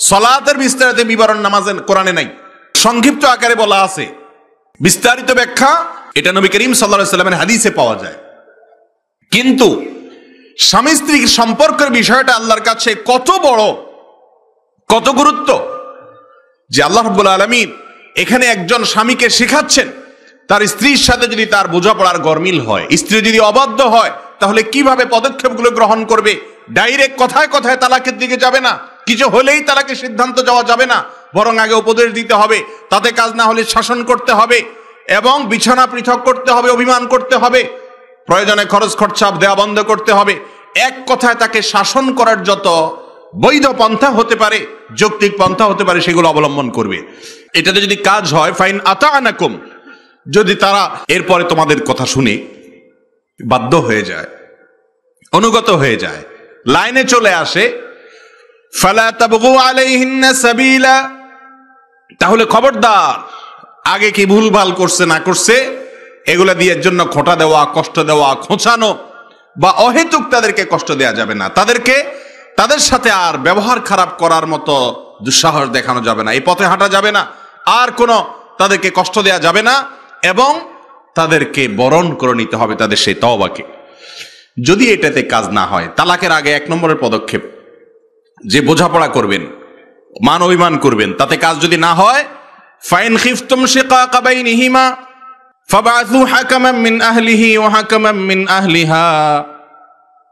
সালাতের বিস্তারিত বিবরণ নামাজের কোরআনে নাই, সংক্ষিপ্ত আকারে বলা আছে। বিস্তারিত ব্যাখ্যা এটা নবী করিম সাল্লাল্লাহু আলাইহি ওয়াসাল্লামের হাদিসে পাওয়া যায়। কিন্তু স্বামী স্ত্রীর সম্পর্কের বিষয়টা আল্লাহর কাছে কত বড়, কত গুরুত্ব, যে আল্লাহ রাব্বুল আলামিন এখানে একজন স্বামীকে শেখাচ্ছেন তার স্ত্রীর সাথে যদি তার বোঝাপড়ার গরমিল হয়, স্ত্রী যদি অবাধ্য হয়, তাহলে কিভাবে পদক্ষেপগুলো গ্রহণ করবে? ডাইরেক্ট কথায় কথায় তালাকের দিকে যাবে না, কিছু হলেই তালাকের সিদ্ধান্ত যাওয়া যাবে না, বরং আগে উপদেশ দিতে হবে, তাতে কাজ না হলে শাসন করতে হবে এবং বিছানা পৃথক করতে হবে, অভিমান করতে হবে, প্রয়োজনে খরচ খরচা দেওয়া বন্ধ করতে হবে। এক কথায় তাকে শাসন করার যত বৈধ পন্থা হতে পারে, যৌক্তিক পন্থা হতে পারে, সেগুলো অবলম্বন করবে। এটাতে যদি কাজ হয়, ফাইন আতাআনাকুম, যদি তারা এরপরে তোমাদের কথা শুনে বাধ্য হয়ে যায়, অনুগত হয়ে যায়, লাইনে চলে আসে, ফালা তাবগু আলাইহিন্না সাবিলা, তাহলে খবরদার আগে কি ভুলভাল করছে না করছে এগুলা দিয়ে এর জন্য খোঁটা দেওয়া, কষ্ট দেওয়া, খোঁচানো বা অহেতুক তাদেরকে কষ্ট দেওয়া যাবে না। তাদের সাথে আর ব্যবহার খারাপ করার মতো দুঃসাহস দেখানো যাবে না, এই পথে হাঁটা যাবে না, আর কোনো তাদেরকে কষ্ট দেওয়া যাবে না, এবং তাদেরকে বরণ করে নিতে হবে তাদের সেই তওবাকে। যদি এটাতে কাজ না হয়, তালাকের আগে 1 নম্বরের পদক্ষেপ যে বোঝাপড়া করবেন, মান অভিমান করবেন, তাতে কাজ যদি না হয়, ফাইন খিফতুম শিকাকা বাইনিহিমা ফাবআথু হাকামান মিন আহলিহি ওয়া হাকামান মিন আহলিহা,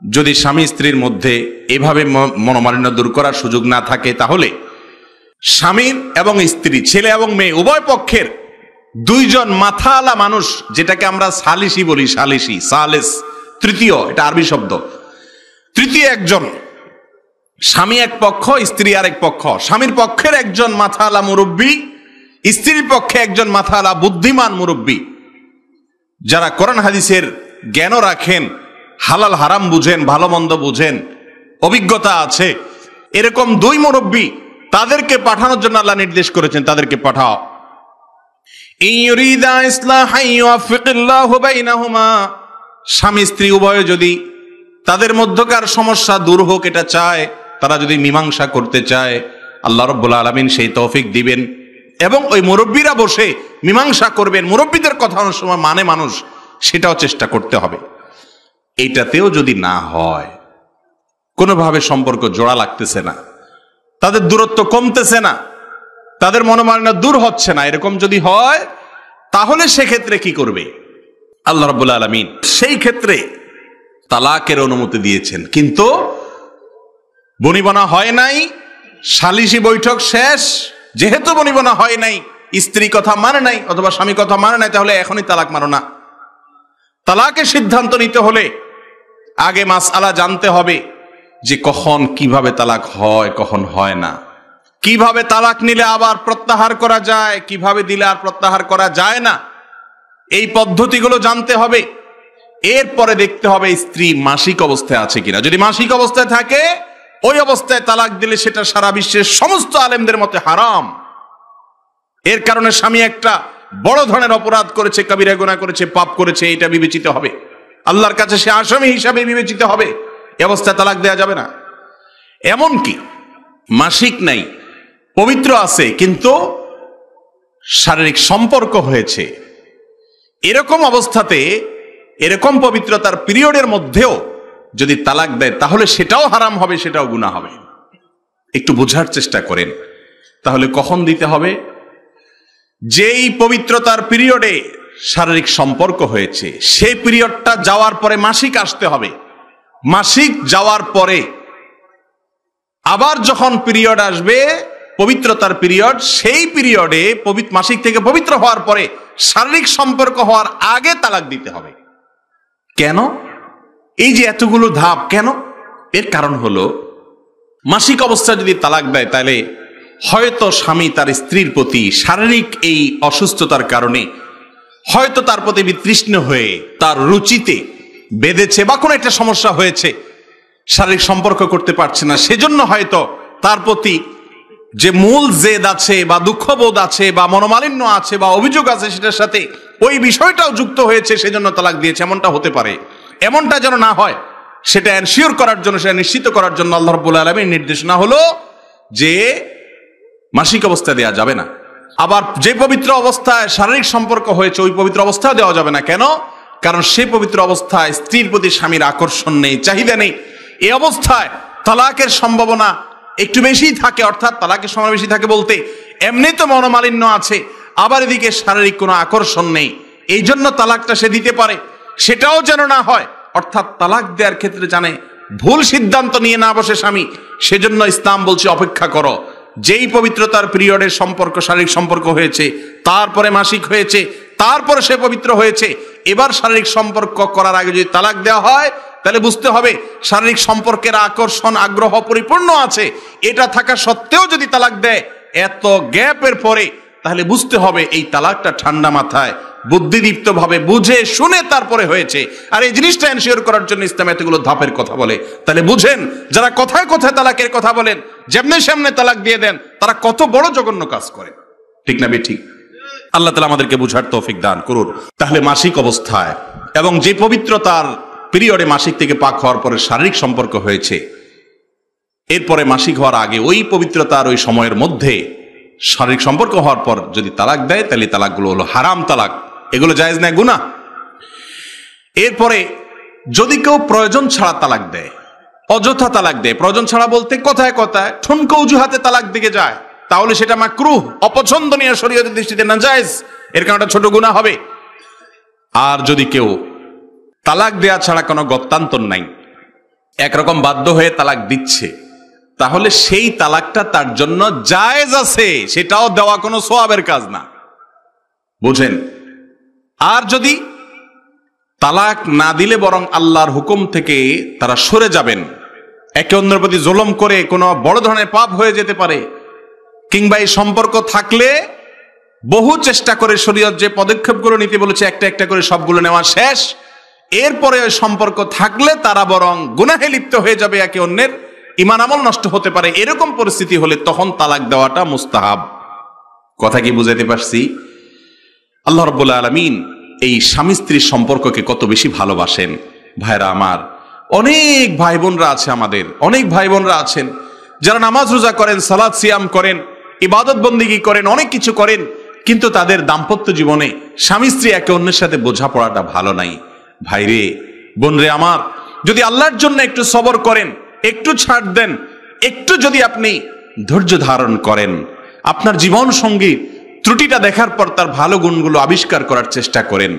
যদি স্বামী স্ত্রীর মধ্যে এভাবে মনোমালিন্য দূর করার সুযোগ না থাকে, তাহলে স্বামীর এবং স্ত্রী, ছেলে এবং মেয়ে উভয় পক্ষের 2 জন মাথাওয়ালা মানুষ, যেটাকে আমরা সালিসি বলি, সালিসি, সালেস, তৃতীয়, এটা আরবি শব্দ, তৃতীয় একজন, স্বামী এক পক্ষ, স্ত্রী আরেক পক্ষ, স্বামীর পক্ষের একজন মাথাওয়ালা মুরব্বী, স্ত্রীর পক্ষে একজন মাথাওয়ালা বুদ্ধিমান মুরব্বী, যারা কোরআন হাদিসের জ্ঞানও রাখেন, হালাল হারাম বুঝেন, ভালো মন্দ বুঝেন, অভিজ্ঞতা আছে, এরকম 2 মুরব্বী, তাদেরকে পাঠানোর জন্য আল্লাহ নির্দেশ করেছেন, তাদেরকে পাঠাও। ইউরিদা ইসলাহান ইউওয়াফিকিল্লাহু বাইনাহুমা, স্বামী স্ত্রী উভয়ে যদি তাদের মধ্যকার সমস্যা দূর হোক এটা চায়, তারা যদি মীমাংসা করতে চায়, আল্লাহ রাব্বুল আলামিন সেই তৌফিক দিবেন, এবং ওই মুরব্বীরা বসে মীমাংসা করবেন। মুরব্বীদের কথা অনেক সময় মানে মানুষ, সেটাও চেষ্টা করতে হবে। এইটাতেও যদি না হয়, কোনোভাবে সম্পর্ক জোড়া লাগতেছে না, তাদের দূরত্ব কমতেছে না, তাদের মনোমালিন্য দূর হচ্ছে না, এরকম যদি হয়, তাহলে সেক্ষেত্রে কি করবে? আল্লাহ রাব্বুল আলামিন সেই ক্ষেত্রে তালাকের অনুমতি দিয়েছেন, কিন্তু বনিবনা হয় নাই, সালিসি বৈঠক শেষ, যেহেতু বনিবনা হয় নাই, স্ত্রী কথা মানে নাই অথবা স্বামী কথা মানে নাই, তাহলে এখনই তালাক মারো না। তালাকের সিদ্ধান্ত নিতে হলে আগে মাসআলা জানতে হবে যে কখন কিভাবে তালাক হয়, কখন হয় না, কিভাবে তালাক নিলে আবার প্রত্যাহার করা যায়, কিভাবে দিলে আর প্রত্যাহার করা যায় না, এই পদ্ধতিগুলো জানতে হবে। এরপরে দেখতে হবে স্ত্রী মাসিক অবস্থায় আছে কিনা। যদি মাসিক অবস্থায় থাকে, ওই অবস্থায় তালাক দিলে সেটা সারা বিশ্বের সমস্ত আলেমদের মতে হারাম। এর কারণে স্বামী একটা বড় ধরনের অপরাধ করেছে, কবিরা গুনাহ করেছে, পাপ করেছে, এটা বিবেচিত হবে, আল্লাহর কাছে সে আসামি হিসাবে বিবেচিত হবে। এই অবস্থায় তালাক দেওয়া যাবে না। এমনকি মাসিক নাই, পবিত্র আছে, কিন্তু শারীরিক সম্পর্ক হয়েছে, এরকম অবস্থাতে, এরকম পবিত্রতার পিরিয়ডের মধ্যেও যদি তালাক দেয়, তাহলে সেটাও হারাম হবে, সেটাও গুনাহ হবে। একটু বোঝার চেষ্টা করেন। তাহলে কখন দিতে হবে? যেই পবিত্রতার পিরিয়ডে শারীরিক সম্পর্ক হয়েছে, সেই পিরিয়ডটা যাওয়ার পরে মাসিক আসতে হবে। মাসিক যাওয়ার পরে আবার যখন পিরিয়ড আসবে, পবিত্রতার পিরিয়ড, সেই পিরিয়ডে মাসিক থেকে পবিত্র হওয়ার পরে শারীরিক সম্পর্ক হওয়ার আগে তালাক দিতে হবে। কেন এই যে এতগুলো ধাপ কেন? এর কারণ হলো, মাসিক অবস্থায় যদি তালাক দেয়, তাহলে হয়তো স্বামী তার স্ত্রীর প্রতি শারীরিক এই অসুস্থতার কারণে হয়তো তার প্রতি বিতৃষ্ণ হয়ে তার রুচিতে বেঁধেছে, বা কোনো একটা সমস্যা হয়েছে, শারীরিক সম্পর্ক করতে পারছে না, সেজন্য হয়তো তার প্রতি যে মূল জেদ আছে বা দুঃখবোধ আছে বা মনোমালিন্য আছে বা অভিযোগ আছে, সেটার সাথে ওই বিষয়টাও যুক্ত হয়েছে, সেজন্য তালাক দিয়েছে, এমনটা হতে পারে। এমনটা যেন না হয়, সেটা এনশিওর করার জন্য, সেটা নিশ্চিত করার জন্য আল্লাহ রাব্বুল আলামিনের নির্দেশনা হলো যে মাসিক অবস্থায় দেওয়া যাবে না। আবার যে পবিত্র অবস্থায় শারীরিক সম্পর্ক হয়েছে, ওই পবিত্র অবস্থায় দেওয়া যাবে না। কেন? কারণ সেই পবিত্র অবস্থায় স্ত্রীর প্রতি স্বামীর আকর্ষণ নেই, চাহিদা নেই। এই অবস্থায় তালাকের সম্ভাবনা একটু বেশি থাকে, অর্থাৎ তালাকের সময় বেশি থাকে বলতে, এমনি তো মনোমালিন্য আছে, আবার এদিকে শারীরিক কোনো আকর্ষণ নেই। এই জন্য তালাকটা সে দিতে পারে, সেটাও যেন না হয়। অর্থাৎ তালাক দেওয়ার ক্ষেত্রে জানে ভুল সিদ্ধান্ত নিয়ে না বসে স্বামী, সেজন্য ইসলাম বলছে অপেক্ষা করো। যেই পবিত্রতার পিরিয়ডের সম্পর্ক, শারীরিক সম্পর্ক হয়েছে, তারপরে মাসিক হয়েছে, তারপরে সে পবিত্র হয়েছে, এবার শারীরিক সম্পর্ক করার আগে যদি তালাক দেওয়া হয়, তাহলে বুঝতে হবে শারীরিক সম্পর্কের আকর্ষণ, আগ্রহ পরিপূর্ণ আছে। এটা থাকা সত্ত্বেও যদি তালাক দেয় এত গ্যাপের পরে, তাহলে বুঝতে হবে এই তালাকটা ঠান্ডা মাথায় বুদ্ধিদীপ্ত ভাবে বুঝে শুনে তারপরে হয়েছে। আর এই জিনিসটা এনশিওর করার জন্য ইসলাম এতগুলো ধাপের কথা বলে। তাহলে বুঝেন, যারা কথায় কথায় তালাকের কথা বলেন, যেমনে সামনে তালাক দিয়ে দেন, তারা কত বড় জঘন্য কাজ করে। ঠিক না ঠিক? আল্লাহ তাআলা আমাদেরকে বুঝার তৌফিক দান করুন। তাহলে মাসিক অবস্থায় এবং যে পবিত্রতার পিরিয়ডে মাসিক থেকে পাক হওয়ার পরে শারীরিক সম্পর্ক হয়েছে, এরপরে মাসিক হওয়ার আগে ওই পবিত্রতার ওই সময়ের মধ্যে শারীরিক সম্পর্ক হওয়ার পর যদি তালাক দেয়, তাহলে তালাকগুলো হলো হারাম তালাক, এগুলো জায়েজ না, গুনাহ। এরপরে যদি কেউ প্রয়োজন ছাড়া তালাক দেয়, অযথা তালাক দেয়, প্রয়োজন ছাড়া বলতে কথায় কথায় ঠুনকো অজুহাতে তালাক দিকে যায়, তাহলে সেটা মাকরুহ, অপছন্দনীয়, শরীয়তের দৃষ্টিতে নাজায়েজ, এর কারণে ছোট গুনাহ হবে। আর যদি কেউ তালাক দেয়া ছাড়া কোনো গত্যান্তর নাই, একরকম বাধ্য হয়ে তালাক দিচ্ছে, তাহলে সেই তালাকটা তার জন্য জায়েজ আছে, সেটাও দেওয়া কোনো সওয়াবের কাজ না। বুঝেন? আর যদি তালাক না দিলে বরং আল্লাহর হুকুম থেকে তারা সরে যাবেন, একে অন্যের প্রতি জুলুম করে কোনো বড় ধরনের পাপ হয়ে যেতে পারে, কিংবা এই সম্পর্ক থাকলে বহু চেষ্টা করে শরীয়ত যে পদক্ষেপগুলো নিতে বলেছে একটা একটা করে সবগুলো নেওয়া শেষ, এরপরে ওই সম্পর্ক থাকলে তারা বরং গুনাহে লিপ্ত হয়ে যাবে, একে অন্যের ঈমান আমল নষ্ট হতে পারে, এরকম পরিস্থিতি হলে তখন তালাক দেওয়াটা মুস্তাহাব। কথা কি বুঝাইতে পারছি? আল্লাহ রাব্বুল আলামিন এই স্বামী স্ত্রীর সম্পর্ককে কত বেশি ভালোবাসেন। ভাইরা আমার, অনেক ভাই বোনরা আছে, আমাদের অনেক ভাই বোনরা আছেন যারা নামাজ রোজা করেন, সালাত সিয়াম করেন, ইবাদত বন্দেগী করেন, অনেক কিছু করেন, কিন্তু তাদের দাম্পত্য জীবনে স্বামী স্ত্রী একে অন্যের সাথে বোঝাপড়াটা ভালো নাই। ভাইরে, বোনরে আমার, যদি আল্লাহর জন্য একটু সবর করেন, একটু ছাড় দেন, একটু যদি আপনি ধৈর্য ধারণ করেন, আপনার জীবন সঙ্গী ত্রুটিটা দেখার পর তার ভালো গুণগুলো আবিষ্কার করার চেষ্টা করেন,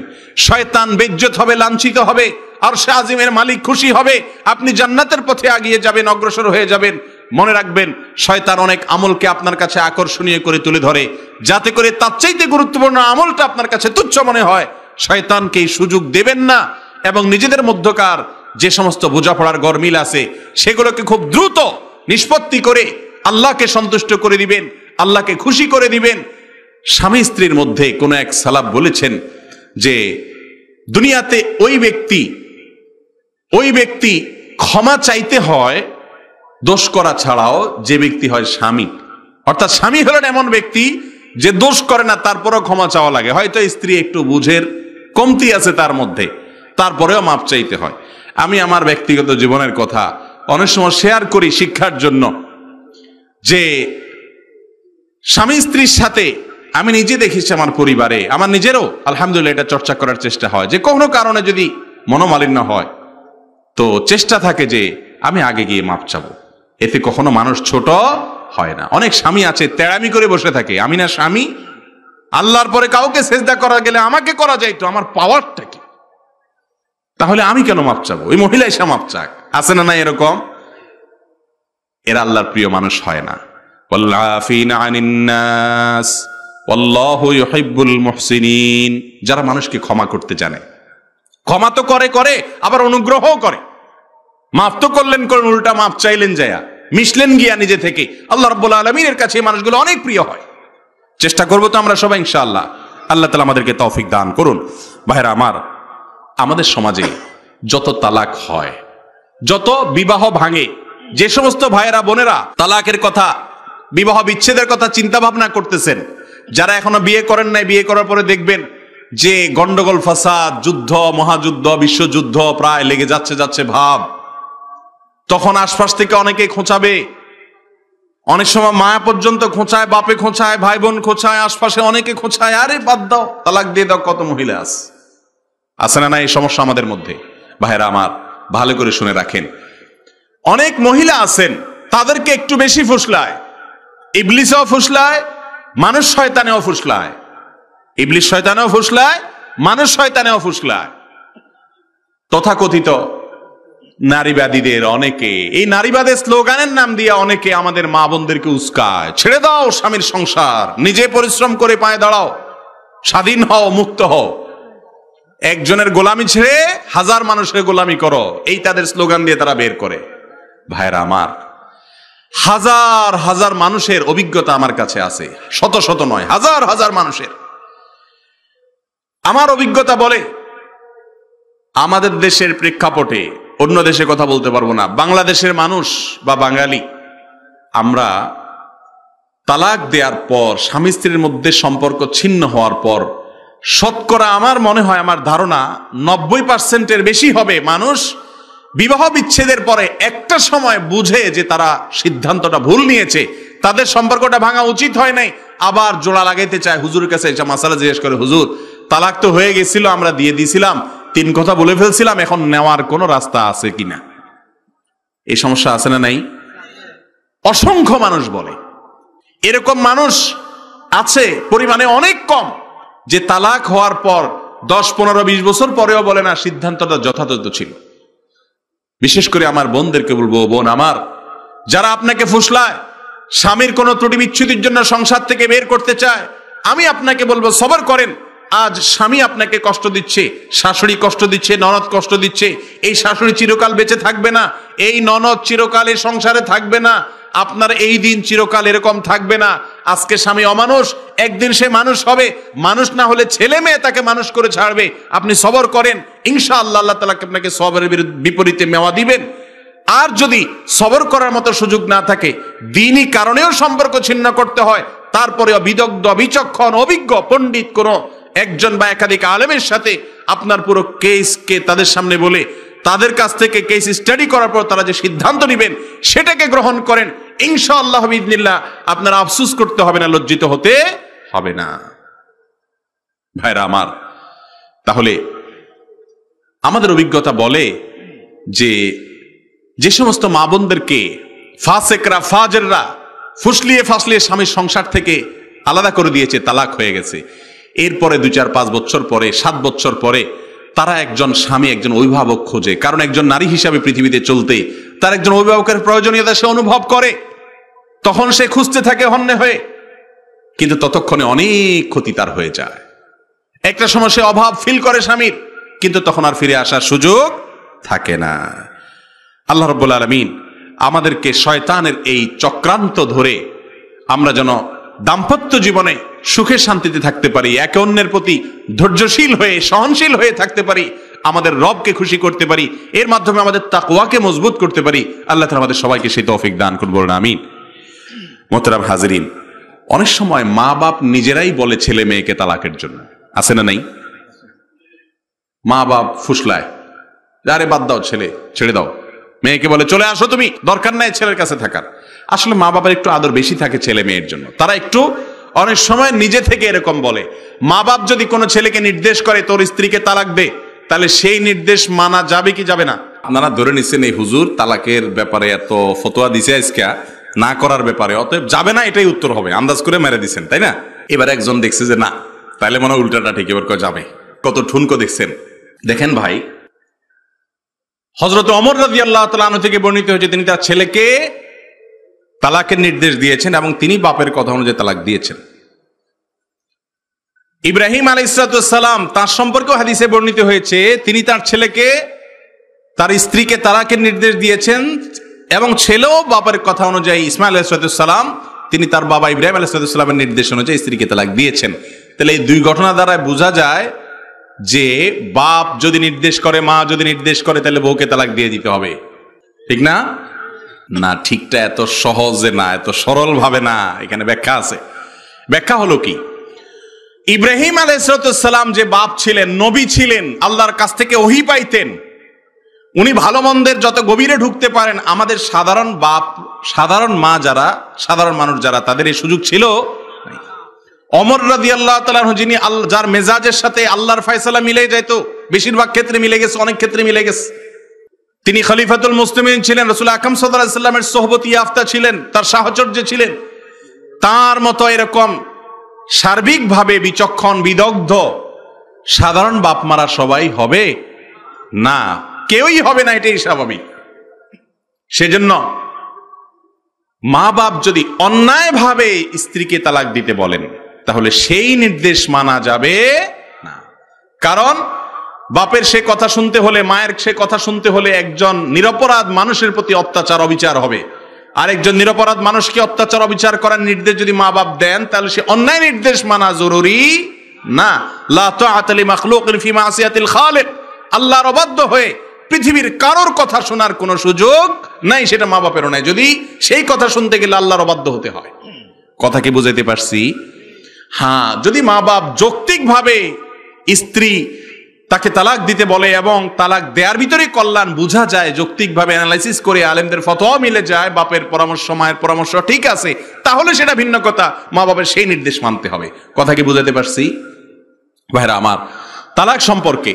শয়তান বেইজ্জত হবে, লাঞ্ছিত হবে, আর সে আজিমের মালিক খুশি হবে, আপনি জান্নাতের পথে এগিয়ে যাবেন, অগ্রসর হয়ে যাবেন। মনে রাখবেন, শয়তান অনেক আমলকে আপনার কাছে আকর্ষণীয় করে তুলে ধরে, যাতে করে তার চাইতে গুরুত্বপূর্ণ আমলটা আপনার কাছে তুচ্ছ মনে হয়। শয়তানকে এই সুযোগ দেবেন না, এবং নিজেদের মধ্যকার যে সমস্ত বোঝাপড়ার গরমিল আছে সেগুলোকে খুব দ্রুত নিষ্পত্তি করে আল্লাহকে সন্তুষ্ট করে দিবেন, আল্লাহকে খুশি করে দিবেন। স্বামী স্ত্রীর মধ্যে কোন এক সালাফ বলেছেন যে দুনিয়াতে ওই ব্যক্তি ক্ষমা চাইতে হয় দোষ করা ছাড়াও যে ব্যক্তি হয় স্বামী। অর্থাৎ স্বামী হলেন এমন ব্যক্তি যে দোষ করে না, তারপরেও ক্ষমা চাওয়া লাগে। হয়তো স্ত্রী একটু বুঝের কমতি আছে তার মধ্যে, তারপরেও মাপ চাইতে হয়। আমি আমার ব্যক্তিগত জীবনের কথা অনেক সময় শেয়ার করি শিক্ষার জন্য, যে স্বামী স্ত্রীর সাথে আমি নিজে দেখেছি আমার পরিবারে, আমার নিজেরও আলহামদুলিল্লাহ এটা চর্চা করার চেষ্টা হয় যে কোনো কারণে যদি মনোমালিন্য হয় তো চেষ্টা থাকে যে আমি আগে গিয়ে মাপ চাবো, এতে কখনো মানুষ ছোট হয় না। অনেক স্বামী আছে তেড়ামি করে বসে থাকে, আমি না স্বামী, আল্লাহর পরে কাউকে সেজদা করা গেলে আমাকে করা যায়, তো আমার পাওয়ারটা কি, তাহলে আমি কেন মাপ চাবো, ওই মহিলা এসে মাপ চাক। আছে না না এরকম? এরা আল্লাহর প্রিয় মানুষ হয় না। ওয়াল্লাফিনা আনিন নাস ওয়াল্লাহু ইউহিব্বুল মুহসিনিন, যারা মানুষকে ক্ষমা করতে জানে, ক্ষমা তো করে আবার অনুগ্রহও করে। মাফ তো করলেন, উল্টা মাফ চাইলেন, যায়া মিশলেন গিয়া নিজে থেকে। আল্লাহ রাব্বুল আলামিনের কাছে এই মানুষগুলো অনেক প্রিয় হয়। চেষ্টা করবো তো আমরা সবাই ইনশাআল্লাহ। আল্লাহ তাআলা আমাদেরকে তৌফিক দান করুন। ভাইরা আমার, আমাদের সমাজে যত তালাক হয়, যত বিবাহ ভাঙে, যে সমস্ত ভাইয়েরা বোনেরা তালাকের কথা, বিবাহ বিচ্ছেদের কথা চিন্তা ভাবনা করতেছেন, যারা এখনো বিয়ে করেন নাই, বিয়ে করার পরে দেখবেন যে গন্ডগোল, ফাসাদ, যুদ্ধ, মহাযুদ্ধ, বিশ্বযুদ্ধ প্রায় লেগে যাচ্ছে ভাব, তখন আশপাশ থেকে অনেকে খোঁচাবে, অনেক সময় মায়া পর্যন্ত খোঁচায়, বাপে খোঁচায়, ভাই বোন খোঁচায়, আশপাশে অনেকে খোঁচায়, আরে বাদ দাও, তালাক দিয়ে দাও। কত মহিলা আছে না এই সমস্যা আমাদের মধ্যে? ভাইরা আমার, ভালো করে শুনে রাখেন, অনেক মহিলা আছেন তাদেরকে একটু বেশি ফুসলায়, ইবলিসও ফুসলায়, মানুষ শয়তানেও ফুসলায়। ইবলিস শয়তানেও ফুসলায়, মানুষ শয়তানেও ফুসলায়। তথাকথিত নারীবাদীদের অনেকে এই নারীবাদের স্লোগানের নাম দিয়ে অনেকে আমাদের মা বোনদেরকে উস্কায়, ছেড়ে দাও স্বামীর সংসার, নিজে পরিশ্রম করে পায়ে দাঁড়াও, স্বাধীন হও, মুক্ত হও, একজনের গোলামি ছেড়ে হাজার মানুষের গোলামি করো, এই তাদের স্লোগান দিয়ে তারা বের করে। ভাইরা আমার, হাজার হাজার মানুষের অভিজ্ঞতা আমার কাছে আছে, শত শত নয়, হাজার হাজার মানুষের। আমার অভিজ্ঞতা বলে, আমাদের দেশের প্রেক্ষাপটে, অন্য দেশে কথা বলতে পারবো না, বাংলাদেশের মানুষ বা বাঙালি, আমরা তালাক দেওয়ার পর, স্বামী স্ত্রীর মধ্যে সম্পর্ক ছিন্ন হওয়ার পর, শতকরা আমার মনে হয়, আমার ধারণা 90% বেশি হবে মানুষ বিবাহ বিচ্ছেদের পরে একটা সময় বুঝে যে তারা সিদ্ধান্তটা ভুল নিয়েছে, তাদের সম্পর্কটা ভাঙা উচিত হয় নাই, আবার জোড়া লাগাইতে চায়, হুজুরের কাছে এসে মাসালা জিজ্ঞেস করে, হুজুর তালাক তো হয়ে গেছিল, আমরা দিয়ে দিয়েছিলাম, 3 কথা বলে ফেলছিলাম, এখন নেওয়ার কোনো রাস্তা আছে কিনা? এই সমস্যা আছে না নাই? অসংখ্য মানুষ বলে। এরকম মানুষ আছে পরিমাণে অনেক কম, যে তালাক হওয়ার পর 10, 15, 20 বছর পরেও বলে না সিদ্ধান্তটা যথাযথ ছিল। বিশেষ করে আমার বোনদেরকে বলবো, বোন আমার, যারা আপনাকে ফুসলায়, স্বামীর কোনো ত্রুটি বিচ্ছুতির জন্য সংসার থেকে বের করতে চায়, আমি আপনাকে বলবো সবর করেন। আজ স্বামী আপনাকে কষ্ট দিচ্ছে, শাশুড়ি কষ্ট দিচ্ছে, ননদ কষ্ট দিচ্ছে, এই শাশুড়ি চিরকাল বেঁচে থাকবে না, এই ননদ চিরকাল এই সংসারে থাকবে না, আপনার এই দিন চিরকাল এরকম থাকবে না। আজকে স্বামী অমানুষ, একদিন সে মানুষ হবে, মানুষ না হলে ছেলে মেয়ে তাকে মানুষ করে ছাড়বে। আপনি সবর করেন, ইনশাআল্লাহ আল্লাহ তাআলা আপনাকে সবরের বিপরীতে মেওয়া দিবেন। আর যদি সবর করার মতো সুযোগ না থাকে, দ্বীনি কারণেও সম্পর্ক ছিন্ন করতে হয়, তারপরেও বিদগ্ধ, বিচক্ষণ, অভিজ্ঞ পণ্ডিত কোনো একজন বা একাধিক আলেমের সাথে আপনার পুরো কেসকে তাদের সামনে বলে, তাদের কাছ থেকে কেস স্টাডি করার পর তারা যে সিদ্ধান্ত নেবেন সেটাকে গ্রহণ করেন, ইনশাআল্লাহ বিইذনিল্লাহ আপনারা আফসোস করতে হবে না, লজ্জিত হতে হবে না। ভাইরা আমার, তাহলে আমাদের অভিজ্ঞতা বলে যে সমস্ত মা বোনদেরকে ফাসেকরা, ফাজেররা ফুসলিয়ে ফাসলিয়ে স্বামীর সংসার থেকে আলাদা করে দিয়েছে, তালাক হয়ে গেছে, এরপরে 2, 4, 5 বছর পরে, 7 বছর পরে তারা একজন স্বামী, একজন অভিভাবক খোঁজে, কারণ একজন নারী হিসাবে পৃথিবীতে চলতে তার একজন অভিভাবকের প্রয়োজনীয়তা সে অনুভব করে, তখন সে খুঁজতে থাকে হন্যে হয়ে, কিন্তু ততক্ষণে অনেক ক্ষতি তার হয়ে যায়। একটা সময় সে অভাব ফিল করে স্বামীর, কিন্তু তখন আর ফিরে আসার সুযোগ থাকে না। আল্লাহ রাব্বুল আলামিন আমাদেরকে শয়তানের এই চক্রান্ত ধরে আমরা যেন দাম্পত্য জীবনে সুখে শান্তিতে থাকতে পারি, একে অন্যের প্রতি ধৈর্যশীল হয়ে, সহনশীল হয়ে থাকতে পারি, আমাদের রবকে খুশি করতে পারি, এর মাধ্যমে আমাদের তাকওয়াকে মজবুত করতে পারি। আল্লাহ তাআলা আমাদের সবাইকে সেই তৌফিক দান করুন, বলুন আমিন। মোহতারাম হাজিরিন, অনেক সময় মা বাপ নিজেরাই বলে ছেলে মেয়েকে তালাকের জন্য, আছে না নাই? মা বাপ ফুসলায়, আরে বাদ দাও, ছেলে ছেড়ে দাও, মেয়েকে বলে চলে আসো তুমি, দরকার নাই ছেলের কাছে থাকার। আসলে মা বাবার একটু আদর বেশি থাকে ছেলে মেয়ের জন্য, তারা একটু অনেক সময় নিজে থেকে এরকম বলে। মা বাপ যদি কোনো ছেলেকে নির্দেশ করে তোর স্ত্রীকে তালাক দে, তাহলে সেই নির্দেশ মানা যাবে কি যাবে না? আপনারা ধরে নিচ্ছেন এই হুজুর তালাকের ব্যাপারে এত ফতোয়া দিছে আজকে না করার ব্যাপারে, অতএব যাবে না, এটাই উত্তর হবে, আন্দাজ করে মেরে দিচ্ছেন, তাই না? এবার একজন দেখছে যে না, তাহলে মনে হয় উল্টাটা ঠিক, এবার যাবে। কত ঠুনকো দেখছেন। দেখেন ভাই, হযরত ওমর রাদিয়াল্লাহু তাআলা আনহু থেকে বর্ণিত হয়েছে, তিনি তার ছেলেকে তালাকের নির্দেশ দিয়েছেন এবং তিনি বাপের কথা অনুযায়ী তালাক দিয়েছেন। ইব্রাহিম আলাইহিস সালাম তার সম্পর্কেও হাদিসে বর্ণিত হয়েছে, তিনি তার ছেলেকে, তার স্ত্রীকে তালাকের নির্দেশ দিয়েছেন এবং ছেলেও বাপের কথা অনুযায়ী, ইসমাইল আলাইহিস সালাম, তিনি তার বাবা ইব্রাহিম আলাইহিস সালামের নির্দেশ অনুযায়ী স্ত্রীকে তালাক দিয়েছেন। তাহলে এই 2 ঘটনা দ্বারা বোঝা যায় যে বাপ যদি নির্দেশ করে, মা যদি নির্দেশ করে, তাহলে বউকে তালাক দিয়ে দিতে হবে, ঠিক না? না, ঠিকটা এত সহজে না, এত সরল ভাবে না, এখানে ব্যাখ্যা আছে। ব্যাখ্যা হলো কি, ইব্রাহিম আলাইহিস সালাম যে বাপ ছিলেন, নবী ছিলেন, আল্লাহর কাছ থেকে ওহী পাইতেন, উনি ভালো মন্দের যত গভীরে ঢুকতে পারেন, আমাদের সাধারণ বাপ, সাধারণ মা যারা, সাধারণ মানুষ যারা, তাদের এই সুযোগ ছিল। ওমর রাদিয়াল্লাহু তাআলা আনহু, যিনি যার মেজাজের সাথে আল্লাহর ফয়সালা মিলে যেত, বেশিরভাগ ক্ষেত্রে মিলে গেছে, অনেক ক্ষেত্রে মিলে গেছে, তিনি খলিফাতুল মুসলিমিন ছিলেন, রাসূল আকরাম সাল্লাল্লাহু আলাইহি ওয়াসাল্লামের সোহবতি ইয়াফতা ছিলেন, তার সাহচর্য ছিলেন, তার মতো এরকম সার্বিকভাবে বিচক্ষণ, বিদগ্ধ, সাধারণ বাপ মারা সবাই হবে না, কেউই হবে না, এটাই স্বাভাবিক। সেজন্য মা বাপ যদি অন্যায়ভাবে স্ত্রীকে তালাক দিতে বলেন তাহলে সেই নির্দেশ মানা যাবে না। কারণ বাপের সে কথা শুনতে হলে, মায়ের সে কথা শুনতে হলে একজন নিরপরাধ মানুষের প্রতি অত্যাচার অবিচার হবে। আরেকজন নিরপরাধ মানুষকে অত্যাচার অবিচার করার নির্দেশ যদি মা বাপ দেন তাহলে সে অন্যায় নির্দেশ মানা জরুরি না। লা তাআতা লি মাখলুকিন ফি মাসিয়াতিল খালিক, আল্লাহর অবাধ্য হয়ে পৃথিবীর কারোর কথা শোনার কোনো সুযোগ নাই, সেটা মা বাপেরও নাই, যদি সেই কথা শুনতে গেলে আল্লাহর অবাধ্য হতে হয়। কথা কি বুঝাইতে পারছি? হ্যাঁ, যদি মা বাপ যৌক্তিকভাবে স্ত্রী তাকে তালাক দিতে বলে এবং তালাক দেওয়ার ভিতরে কল্যাণ বোঝা যায়, যৌক্তিকভাবে অ্যানালাইসিস করে আলেমদের ফতোয়া মিলে যায়, বাপের পরামর্শ মায়ের পরামর্শ ঠিক আছে, তাহলে সেটা ভিন্ন কথা, মা বাপের সেই নির্দেশ মানতে হবে। কথা কি বুঝাতে পারছি? ভাইরা আমার, তালাক সম্পর্কে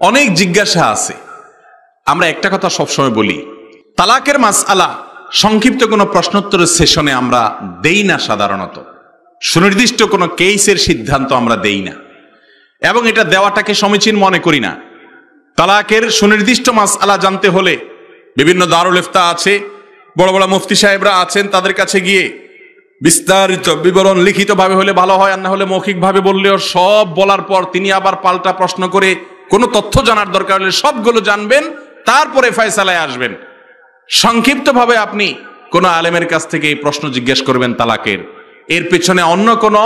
অনেক জিজ্ঞাসা আছে। আমরা একটা কথা সবসময় বলি, তালাকের মাসআলা সংক্ষিপ্ত কোনো প্রশ্নোত্তরের সেশনে আমরা দেই না, সাধারণত সুনির্দিষ্ট কোনো কেসের সিদ্ধান্ত আমরা দেই না এবং এটা দেওয়াটাকে সমীচীন মনে করি না। তালাকের সুনির্দিষ্ট মাসআলা জানতে হলে বিভিন্ন দারুল ইফতা আছে, বড় বড় মুফতি সাহেবরা আছেন, তাদের কাছে গিয়ে বিস্তারিত বিবরণ লিখিতভাবে হলে ভালো হয়, আর না হলে মৌখিকভাবে বললেও সব বলার পর তিনি আবার পাল্টা প্রশ্ন করে কোনো তথ্য জানার দরকার হলে সবগুলো জানবেন, তারপরে ফয়সালায় আসবেন। সংক্ষিপ্তভাবে আপনি কোনো আলেমের কাছ থেকে এই প্রশ্ন জিজ্ঞেস করবেন তালাকের, এর পেছনে অন্য কোনো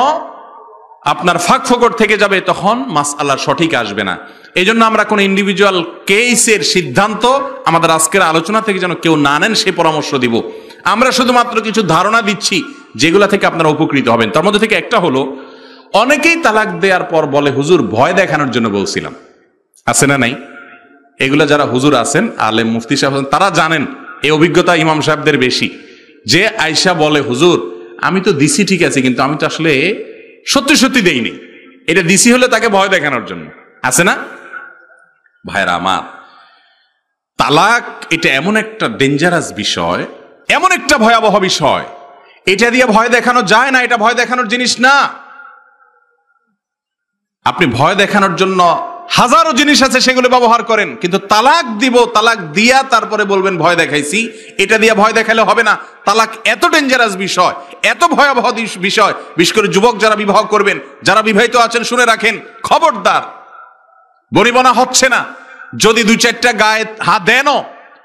আপনার ফাঁক ফোকর থেকে যাবে, তখন মাসআলা সঠিক আসবে না। এই জন্য আমরা কোনো ইন্ডিভিজুয়াল কেসের সিদ্ধান্ত আমাদের আজকের আলোচনা থেকে যেন কেউ না নেন, সে পরামর্শ দিব। আমরা শুধুমাত্র কিছু ধারণা দিচ্ছি যেগুলা থেকে আপনারা উপকৃত হবেন। তার মধ্যে থেকে একটা হলো, অনেকেই তালাক দেওয়ার পর বলে হুজুর ভয় দেখানোর জন্য বলছিলাম। আছে না নাই? এগুলা যারা হুজুর আছেন, আলেম মুফতি সাহেব আছেন, তারা জানেন, এই অভিজ্ঞতা ইমাম সাহেবদের বেশি, যে আয়েশা বলে হুজুর আমি তো দিছি ঠিক আছে, কিন্তু আমি তো আসলে সত্যি সত্যি দেইনি, এটা দিছি হলে তাকে ভয় দেখানোর জন্য। আছে না? ভাইরা আমার, তালাক এটা এমন একটা ডেঞ্জারাস বিষয়, এমন একটা ভয়াবহ বিষয়, এটা দিয়ে ভয় দেখানো যায় না, এটা ভয় দেখানোর জিনিস না। আপনি ভয় দেখানোর জন্য হাজারো জিনিস আছে, সেগুলো ব্যবহার করেন, কিন্তু তালাক দিব, তালাক দিয়া তারপরে বলবেন ভয় দেখাইছি, এটা দিয়ে ভয় দেখালে হবে না। তালাক এত ডেঞ্জারাস বিষয়, এত ভয়াবহ বিষয়, বিশেষ করে যুবক যারা বিবাহ করবেন, যারা বিবাহিত আছেন শুনে রাখেন, খবরদার। বনিবনা হচ্ছে না, যদি দুই চারটা গায়ে হাত দেনও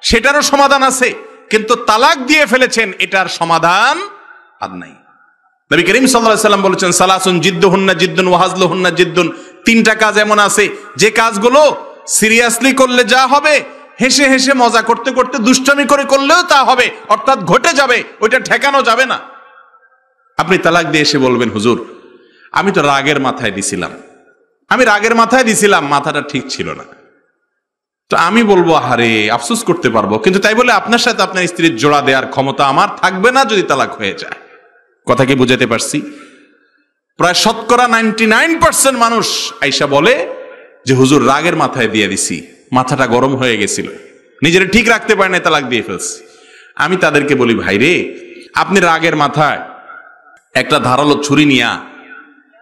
সেটারও সমাধান আছে, কিন্তু তালাক দিয়ে ফেলেছেন এটার সমাধান আর নাই। নবী করিম সাল্লাল্লাহু আলাইহি ওয়াসাল্লাম বলেছেন সালাসুন জিদ্দুহুন্না জিদ্দুন ওয়া হাজলুহুন্না জিদ্দুন, তিনটা কাজ এমন আছে যে কাজগুলো সিরিয়াসলি করলে যা হবে, হেসে হেসে মজা করতে করতে দুষ্টামি করে করলেও তা হবে, অর্থাৎ ঘটে যাবে, ওইটা ঠেকানো যাবে না। আপনি তালাক দিয়ে এসে বলবেন হুজুর আমি তো রাগের মাথায় দিছিলাম, আমি রাগের মাথায় দিছিলাম, মাথাটা ঠিক ছিল না। তো আমি বলবো আরে আফসোস করতে পারবো, কিন্তু তাই বলে আপনার সাথে আপনার স্ত্রীর জোড়া দেওয়ার ক্ষমতা আমার থাকবে না যদি তালাক হয়ে যায়। কথা কি বুঝাতে পারছি? প্রায় শতকরা 99% মানুষ আইসা বলে যে হুজুর রাগের মাথায় দিয়ে দিছি, মাথাটা গরম হয়ে গেছিল, নিজের ঠিক রাখতে পারে না, তালাক দিয়ে ফেলছি। আমি তাদেরকে বলি ভাই রে, আপনি রাগের মাথায় একটা ধারালো ছুরি নিয়া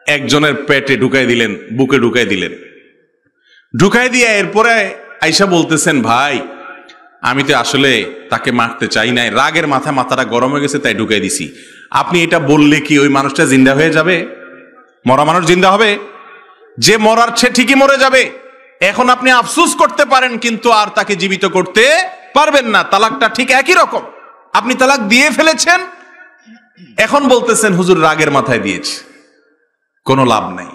একজনের পেটে ঢুকাই দিলেন, বুকে ঢুকাই দিলেন, ঢুকাই দিয়ে এরপরে আইসা বলতেছেন ভাই আমি তো আসলে তাকে মারতে চাই নাই, রাগের মাথায় মাথাটা গরম হয়ে গেছে তাই ঢুকাই দিছি। আপনি এটা বললে কি ওই মানুষটা জিন্দা হয়ে যাবে? মরা মানুষ জিন্দা হবে? যে মরার সে ঠিকই মরে যাবে। এখন আপনি আফসোস করতে পারেন কিন্তু আর তাকে জীবিত করতে পারবেন না। তালাকটা ঠিক একই রকম, আপনি তালাক দিয়ে ফেলেছেন, এখন বলতেছেন হুজুর রাগের মাথায় দিয়েছে, কোনো লাভ নাই।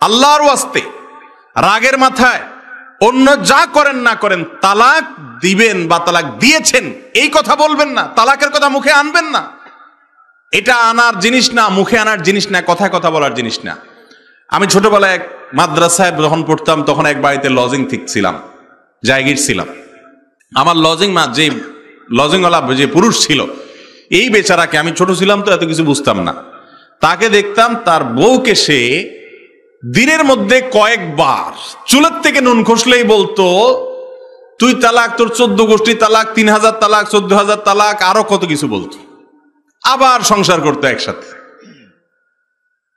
আল্লাহর ওয়াস্তে রাগের মাথায় অন্য যা করেন না করেন, তালাক দিবেন বা তালাক দিয়েছেন এই কথা বলবেন না, তালাকের কথা মুখে আনবেন না। এটা আনার জিনিস না, মুখে আনার জিনিস না, কথায় কথা বলার জিনিস না। আমি ছোটবেলায় এক মাদ্রাসায় যখন পড়তাম তখন এক বাড়িতে লজিং ছিলাম, জায়গির ছিলাম। আমার যে লজিংওয়ালা যে পুরুষ ছিল, এই বেচারাকে, আমি ছোট ছিলাম তো এত কিছু বুঝতাম না, তাকে দেখতাম তার বউকে সে দিনের মধ্যে কয়েকবার চুলের থেকে নুন খসলেই বলতো তুই তালাক, তোর 14 গোষ্ঠী তালাক, 3000 তালাক, 14,000 তালাক, আরো কত কিছু বলতো, আবার সংসার করতো একসাথে।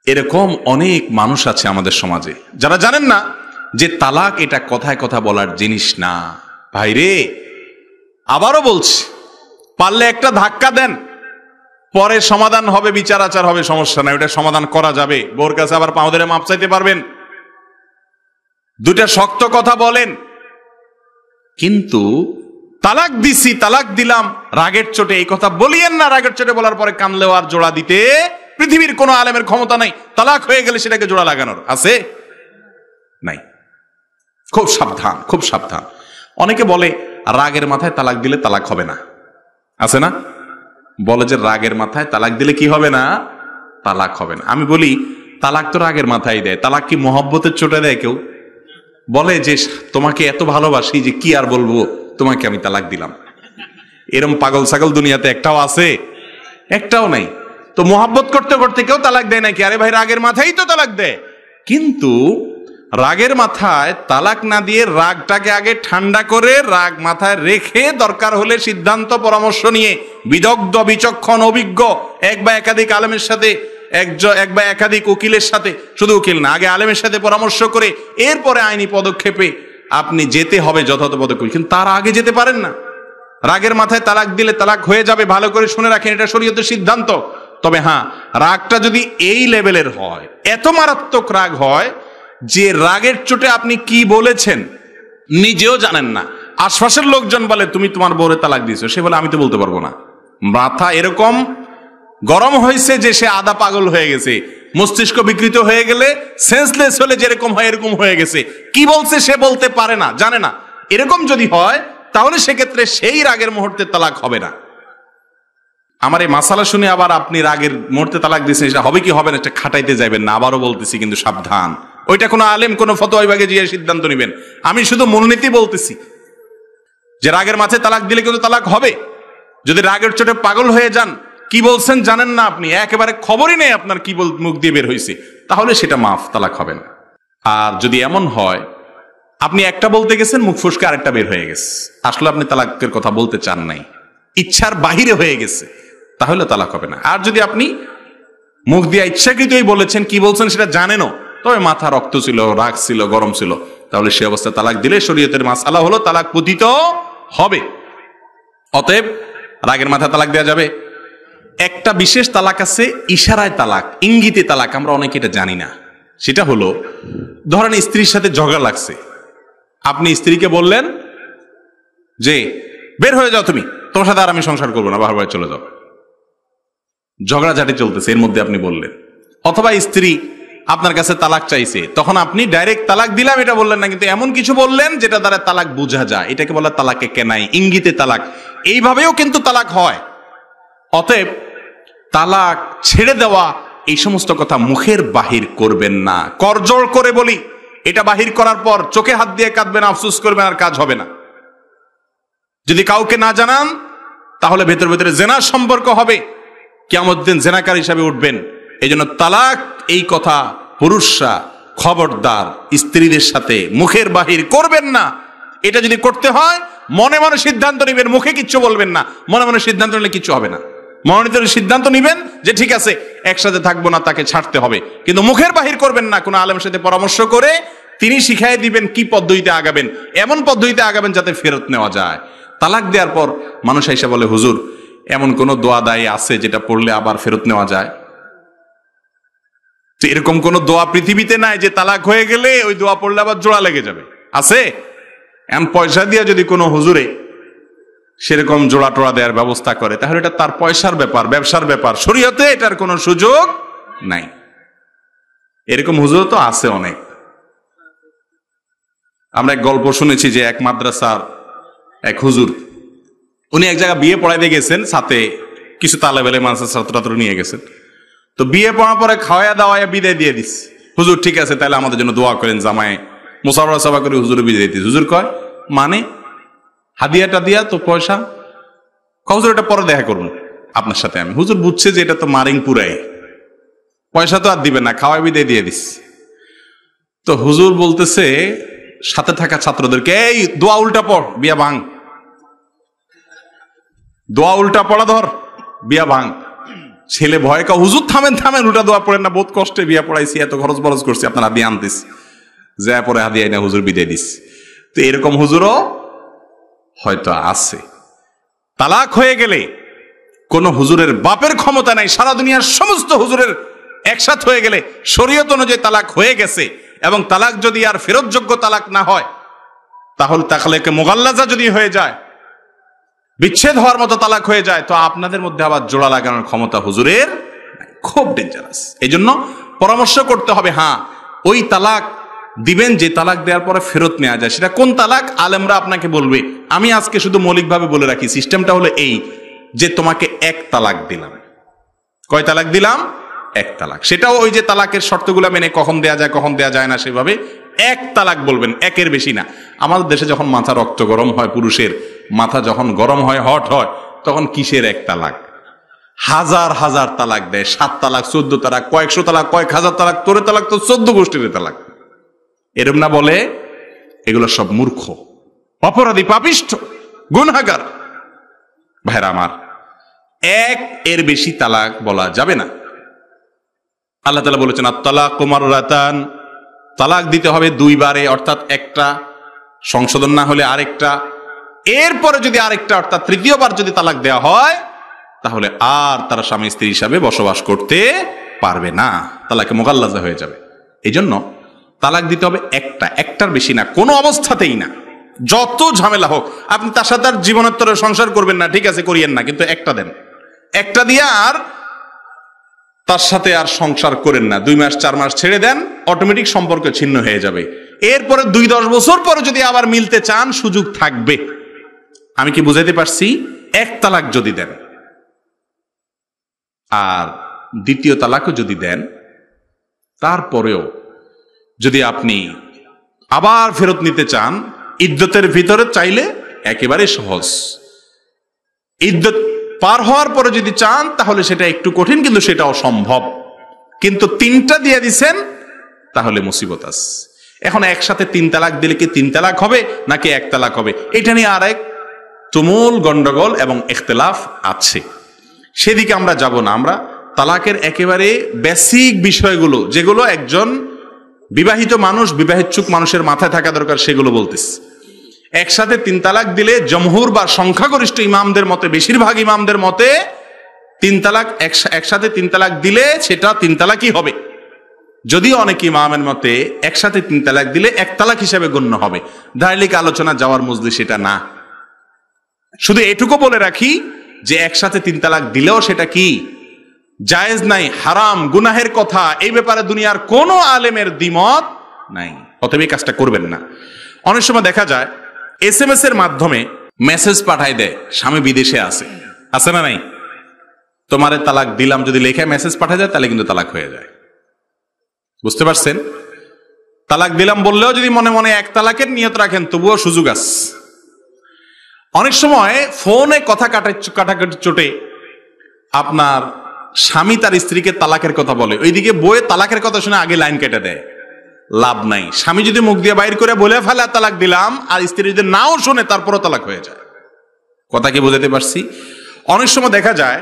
এরকম অনেক মানুষ আছে আমাদের সমাজে যারা জানেন না যে তালাক এটা কথায় কথা বলার জিনিস না। ভাইরে, আবারও বলছি, পারলে একটা ধাক্কা দেন, পরে সমাধান হবে, বিচার আচার হবে, সমস্যা নাই, ওটা সমাধান করা যাবে। বোর কাছে আবার পাও ধরে মাপ চাইতে পারবেন, দুটা শক্ত কথা বলেন। কিন্তু তালাক দিছি, তালাক দিলাম রাগের চোটে, এই কথা বলিয়েন না। রাগের চোটে বলার পরে কানলেও আর জোড়া দিতে পৃথিবীর কোনো আলেমের ক্ষমতা নাই। তালাক হয়ে গেলে সেটাকে জোড়া লাগানোর আছে? নাই। খুব সাবধান, খুব সাবধান। অনেকে বলে রাগের মাথায় তালাক দিলে তালাক হবে না, আছে না? বলে যে রাগের মাথায় তালাক দিলে কি হবে না? তালাক হবে না। আমি বলি তালাক তো রাগের মাথায় দেয়, তালাক কি মহব্বতের চোটে দেয় কেউ? বলে যে তোমাকে এত ভালোবাসি যে কি আর বলবো, তোমাকে আমি তালাক দিলাম। এরম পাগল ছাগল দুনিয়াতে একটাও আছে? একটাও নাই। তো মহব্বত করতে করতে কেউ তালাক দেয় নাকি? আরে ভাই, রাগের মাথায় তো তালাক দেয়। কিন্তু রাগের মাথায় তালাক না দিয়ে রাগটাকে আগে ঠান্ডা করে রাগ মাথায় রেখে দরকার হলে সিদ্ধান্ত পরামর্শ নিয়ে বিদগ্ধ বিচক্ষণ অভিজ্ঞ এক বা একাধিক আলেমের সাথে, এক বা একাধিক উকিলের সাথে, শুধু উকিল না, আগে আলেমের সাথে পরামর্শ করে এরপরে আইনি পদক্ষেপে আপনি যেতে হবে, যথাযথ পদক্ষেপ। কিন্তু তার আগে যেতে পারেন না। রাগের মাথায় তালাক দিলে তালাক হয়ে যাবে, ভালো করে শুনে রাখেন, এটা শরীয়তের সিদ্ধান্ত। তবে হ্যাঁ, রাগটা যদি এই লেভেলের হয়, এত মারাত্মক রাগ হয় যে রাগের চোটে আপনি কি বলেছেন নিজেও জানেন না, আশপাশের লোকজন বলে তুমি তোমার বউরে তালাক দিয়েছো, সে বলে আমি তো বলতে পারবো না। মাথা এরকম গরম হয়েছে যে সে আধা পাগল হয়ে গেছে, মস্তিষ্ক বিকৃত হয়ে গেলে সেন্সলেস হলে যেরকম হয় এরকম হয়ে গেছে, কি বলছে সে বলতে পারে না, জানে না। এরকম যদি হয় তাহলে সেক্ষেত্রে সেই রাগের মুহূর্তে তালাক হবে না। আমার এই মাসালা শুনে আবার আপনি রাগের মুহূর্তে তালাক দিয়েছেন, সেটা হবে কি হবে না এটা খাটাইতে যাবেন না। আবারও বলতেছি, কিন্তু সাবধান, ওইটা কোনো আলেম কোনো ফতোয়া বিভাগে গিয়ে সিদ্ধান্ত নেবেন। আমি শুধু মূলনীতি বলতেছি যে রাগের মাথায় তালাক দিলে কিন্তু তালাক হবে। যদি রাগের চোটে পাগল হয়ে যান, কি বলছেন জানেন না, আপনি একেবারে খবরই নেই আপনার কি মুখ দিয়ে বের হয়েছে, তাহলে সেটা মাফ, তালাক হবে না। আর যদি এমন হয় আপনি একটা বলতে গেছেন, মুখ ফুসকে আরেকটা বের হয়ে গেছে, আসলে আপনি তালাকের কথা বলতে চান নাই, ইচ্ছার বাহিরে হয়ে গেছে, তাহলে তালাক হবে না। আর যদি আপনি মুখ দিয়ে ইচ্ছাকৃতই বলেছেন, কি বলছেন সেটা জানেনও, তবে মাথা রক্ত ছিল, রাগ ছিল, গরম ছিল, তাহলে সে অবস্থায় তালাক দিলে শরীয়তের মাসালা হলো তালাক পতিত হবে। অতএব রাগের মাথায় তালাক দেওয়া যাবে। একটা বিশেষ তালাক আছে, ইশারায় তালাক, ইঙ্গিতে তালাক, আমরা অনেকে এটা জানি না। সেটা হলো, ধরেন স্ত্রীর সাথে ঝগড়া লাগছে, আপনি স্ত্রীকে বললেন যে বের হয়ে যাও তুমি, তোমার সাথে আর আমি সংসার করবো না, বারবার চলে যাও। ঝগড়াঝাটি চলতেছে, এর মধ্যে আপনি বললেন। অথবা স্ত্রী আপনার কাছে তালাক চাইছে, তখন আপনি ডাইরেক্ট তালাক দিলাম এটা বললেন না, কিন্তু এমন কিছু বললেন যেটা দ্বারা তালাক বোঝা যায়, এটাকে বলে তালাকে কেনাই, ইঙ্গিতে তালাক। এইভাবেও কিন্তু তালাক হয়। অতএব তালাক, ছেড়ে দেওয়া, এই সমস্ত কথা মুখের বাহির করবেন না। করজোড় করে বলি, এটা বাহির করার পর চোখে হাত দিয়ে কাঁদবেন, আফসোস করবেন, আর কাজ হবে না। যদি কাউকে না জানান তাহলে ভেতর ভেতরে জেনার সম্পর্ক হবে, কিয়ামত দিন জেনাকার হিসাবে উঠবেন। এই জন্য তালাক, এই কথা পুরুষরা খবরদার স্ত্রীদের সাথে মুখের বাহির করবেন না। এটা যদি করতে হয় মনে মনে সিদ্ধান্ত নেবেন, মুখে কিচ্ছু বলবেন না। মনে মনে সিদ্ধান্ত নিলে কিচ্ছু হবে না। মনোনীত সিদ্ধান্ত নিবেন যে ঠিক আছে একসাথে থাকবো না, তাকে ছাড়তে হবে, কিন্তু মুখের বাহির করবেন না। কোনো আলেমের সাথে পরামর্শ করে তিনি শিখাই দিবেন কি পদ্ধতিতে আগাবেন, এমন পদ্ধতিতে আগাবেন যাতে ফেরত নেওয়া যায়। তালাক দেওয়ার পর মানুষ এসে বলে, হুজুর এমন কোন দোয়া দায়ী আছে যেটা পড়লে আবার ফেরত নেওয়া যায়? তো এরকম কোন দোয়া পৃথিবীতে নাই যে তালাক হয়ে গেলে ওই দোয়া পড়লে আবার জোড়া লেগে যাবে, আছে? এমন পয়সা দিয়ে যদি কোনো হুজুরে সেরকম জোড়া টোড়া দেওয়ার ব্যবস্থা করে, তাহলে এটা তার পয়সার ব্যাপার, ব্যবসার ব্যাপার, শরীয়তে এটার কোনো সুযোগ নাই। এরকম হুজুর তো আছে অনেক। আমরা এক গল্প শুনেছি যে এক মাদ্রাসার এক হুজুর, উনি এক জায়গায় বিয়ে পড়াইতে গেছেন, সাথে কিছু তালেবেলে মানুষের ছাত্র নিয়ে গেছেন। তো বিয়ে পড়ার পরে খাওয়া দাওয়ায় বিদায় দিয়ে দিস। হুজুর ঠিক আছে তাহলে আমাদের জন্য দোয়া করেন, জামায় মুসাফা সভা করে হুজুর বিদায় দিস। হুজুর কয় মানে হাদিয়াটা দিয়া তো পয়সা, হুজুর এটা পরে দেখা করবো আপনার সাথে আমি। হুজুর বুঝছে যে এটা তো মারিং পুরাই, পয়সা তো আর দিবে না, খাওয়াই বিদায় দিয়ে দিস। তো হুজুর বলতেছে সাথে থাকা ছাত্রদেরকে, এই দোয়া উল্টা পড়, বিয়া ভাঙ, দোয়া উল্টা পড়া ধর, বিয়া ভাঙ। ছেলে ভয় কা, হুজুর থামেন থামেন, উল্টা দোয়া পড়েন না, বহুত কষ্টে বিয়া পড়াইছি, এত খরচ বরচ করছি, আপনারা বিয়ে আনতেছি। যা পরে হাদিয়া না হুজুর বিদায় দিস। তো এরকম হুজুরও হয়তো আছে। তালাক হয়ে গেলে কোন হুজুরের বাপের ক্ষমতা নাই, সারা দুনিয়ার সমস্ত হুজুরের একসাথ হয়ে গেলে শরীয়ত অনুযায়ী তালাক হয়ে গেছে, এবং তালাক যদি আর ফেরতযোগ্য তালাক না হয়, তাহলে মুগাল্লাজা যদি হয়ে যায়, বিচ্ছেদ হওয়ার মতো তালাক হয়ে যায়, তো আপনাদের মধ্যে আবার জোড়া লাগানোর ক্ষমতা হুজুরের খুব ডেঞ্জারাস। এই জন্য পরামর্শ করতে হবে, হ্যাঁ ওই তালাক দিবেন যে তালাক দেওয়ার পরে ফেরত নেওয়া যায়। সেটা কোন তালাক আলেমরা আপনাকে বলবে। আমি আজকে শুধু মৌলিকভাবে বলে রাখি, সিস্টেমটা হলো এই যে তোমাকে এক তালাক দিলাম। কয় তালাক দিলাম? এক তালাক। সেটাও ওই যে তালাকের শর্তগুলো মেনে কখন দেয়া যায় কখন দেয়া যায় না সেভাবে এক তালাক বলবেন, একের বেশি না। আমাদের দেশে যখন মাথা রক্ত গরম হয়, পুরুষের মাথা যখন গরম হয়, হট হয়, তখন কিসের এক তালাক? হাজার হাজার তালাক দেয়, 7 তালাক 14 তালাক, কয়েকশো তালাক, কয়েক হাজার তালাক, তোরে তালাক তো 14 গোষ্ঠীর তালাক। এরম না বলে? এগুলো সব মূর্খ, অপরাধী, পাপিষ্ঠ, গুনাহগার। ভাইরা আমার, এক এর বেশি তালাক বলা যাবে না। আল্লাহ তাআলা বলেছেন আত-তালাকু মাররাতান, তালাক দিতে হবে 2 বারে, অর্থাৎ একটা, সংশোধন না হলে আরেকটা, এরপরে যদি আরেকটা অর্থাৎ তৃতীয়বার যদি তালাক দেওয়া হয়, তাহলে আর তারা স্বামী স্ত্রী হিসাবে বসবাস করতে পারবে না, তালাকে মুগাল্লাজা হয়ে যাবে। এই জন্য তালাক দিতে হবে একটা, একটার বেশি না, কোনো অবস্থাতেই না। যত ঝামেলা হোক, আপনি তার সাথে আর জীবনোত্তরে সংসার করবেন না, ঠিক আছে, করিয়েন না, কিন্তু একটা দেন। একটা দিয়ে আর তার সাথে আর সংসার করেন না, 2 মাস 4 মাস ছেড়ে দেন, অটোমেটিক সম্পর্ক ছিন্ন হয়ে যাবে। এরপরে 2-10 বছর পরে যদি আবার মিলতে চান, সুযোগ থাকবে। আমি কি বুঝাইতে পারছি? এক তালাক যদি দেন আর দ্বিতীয় তালাকও যদি দেন, তারপরেও যদি আপনি আবার ফেরত নিতে চান, ইদ্যতের ভিতরে চাইলে একেবারে সহজ। ইদ্যত পার হওয়ার পরে যদি চান তাহলে সেটা একটু কঠিন, কিন্তু সেটাও সম্ভব। কিন্তু 3টা দিয়ে দিছেন, তাহলে মুসিবত আছে। এখন একসাথে 3 তালাক দিলে কি 3 তালাক হবে নাকি 1 তালাক হবে, এটা নিয়ে আরেক তুমুল গন্ডগোল এবং ইখতিলাফ আছে। সেদিকে আমরা যাব না। আমরা তালাকের একেবারে বেসিক বিষয়গুলো, যেগুলো একজন বিবাহিত মানুষ, বিবাহিচ্ছুক মানুষের মাথায় থাকা দরকার, সেগুলো বলতেছি। একসাথে 3 তালাক দিলে জমহুর বা সংখ্যাগরিষ্ঠ ইমামদের মতে, বেশিরভাগ ইমামদের মতে 3 তালাক একসাথে 3 তালাক দিলে সেটা 3 তালাকই হবে। যদিও অনেক ইমামের মতে একসাথে 3 তালাক দিলে 1 তালাক হিসেবে গণ্য হবে। দাঁড়িয়ে আলোচনা যাওয়ার মজলিস সেটা না। শুধু এটুকু বলে রাখি যে একসাথে 3 তালাক দিলেও সেটা কি জায়েজ নাই, হারাম, গুনাহের কথা। এই ব্যাপারে দুনিয়ার কোনো আলেমের দ্বিমত নাই, অতএব এই কাজটা করবেন না। অনেক সময় দেখা যায় SMS এর মাধ্যমে মেসেজ পাঠায় দেয়, স্বামী বিদেশে আছে না নাই, তোমারে তালাক দিলাম যদি লেখা মেসেজ পাঠায় যায়, তাহলে কিন্তু তালাক হয়ে যায়। বুঝতে পারছেন? তালাক দিলাম বললেও যদি মনে মনে 1 তালাকের নিয়ত রাখেন, তবুও সুযোগ আছে। অনেক সময় ফোনে কথা কাটাকাটি চোটে আপনার স্বামী তার স্ত্রীকে তালাকের কথা বলে, ওইদিকে বইয়ে তালাকের কথা শুনে আগে লাইন কেটে দেয়। লাভ নাই। স্বামী যদি মুখ দিয়ে বাইর করে বলে ফেলে তালাক দিলাম, আর স্ত্রী যদি নাও শোনে, তারপরও তালাক হয়ে যায়। কথা কি বুঝাতে পারছি? অনেক সময় দেখা যায়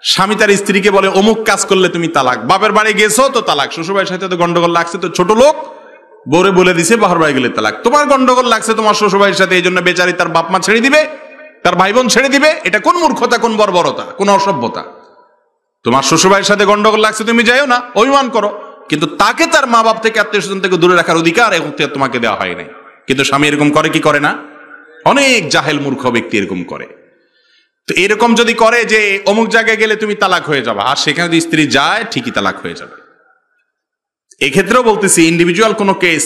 স্বামী তার স্ত্রীকে বলে অমুক কাজ করলে তুমি তালাক, বাপের বাড়ি গেছো তো তালাক, শ্বশুরবাড়ির সাথে তো গন্ডগোল লাগছে, তো ছোট লোক বউরে বলে দিছে বাপের বাড়ি গেলে তালাক, তোমার গন্ডগোল লাগছে তোমার শ্বশুরবাড়ির সাথে, এই জন্য বেচারি তার বাপ মা ছেড়ে দিবে, তার ভাই বোন ছেড়ে দিবে। এটা কোন মূর্খতা, কোন বর্বরতা, কোন অসভ্যতা? তোমার শ্বশুরবাড়ির সাথে গন্ডগোল লাগছে, তুমি যাইও না, অভিমান করো, কিন্তু তাকে তার মা বাপ থেকে, আত্মীয় স্বজন থেকে দূরে রাখার অধিকার এবং তোমাকে দেওয়া হয় নাই। কিন্তু স্বামী এরকম করে কি করে না? অনেক জাহেল মূর্খ ব্যক্তি এরকম করে। তো এরকম যদি করে যে অমুক জায়গায় গেলে তুমি তালাক হয়ে যাবে, আর সেখানে যদি স্ত্রী যায়, ঠিকই তালাক হয়ে যাবে। এক্ষেত্রেও বলতেছি, ইন্ডিভিজুয়াল কোনো কেস,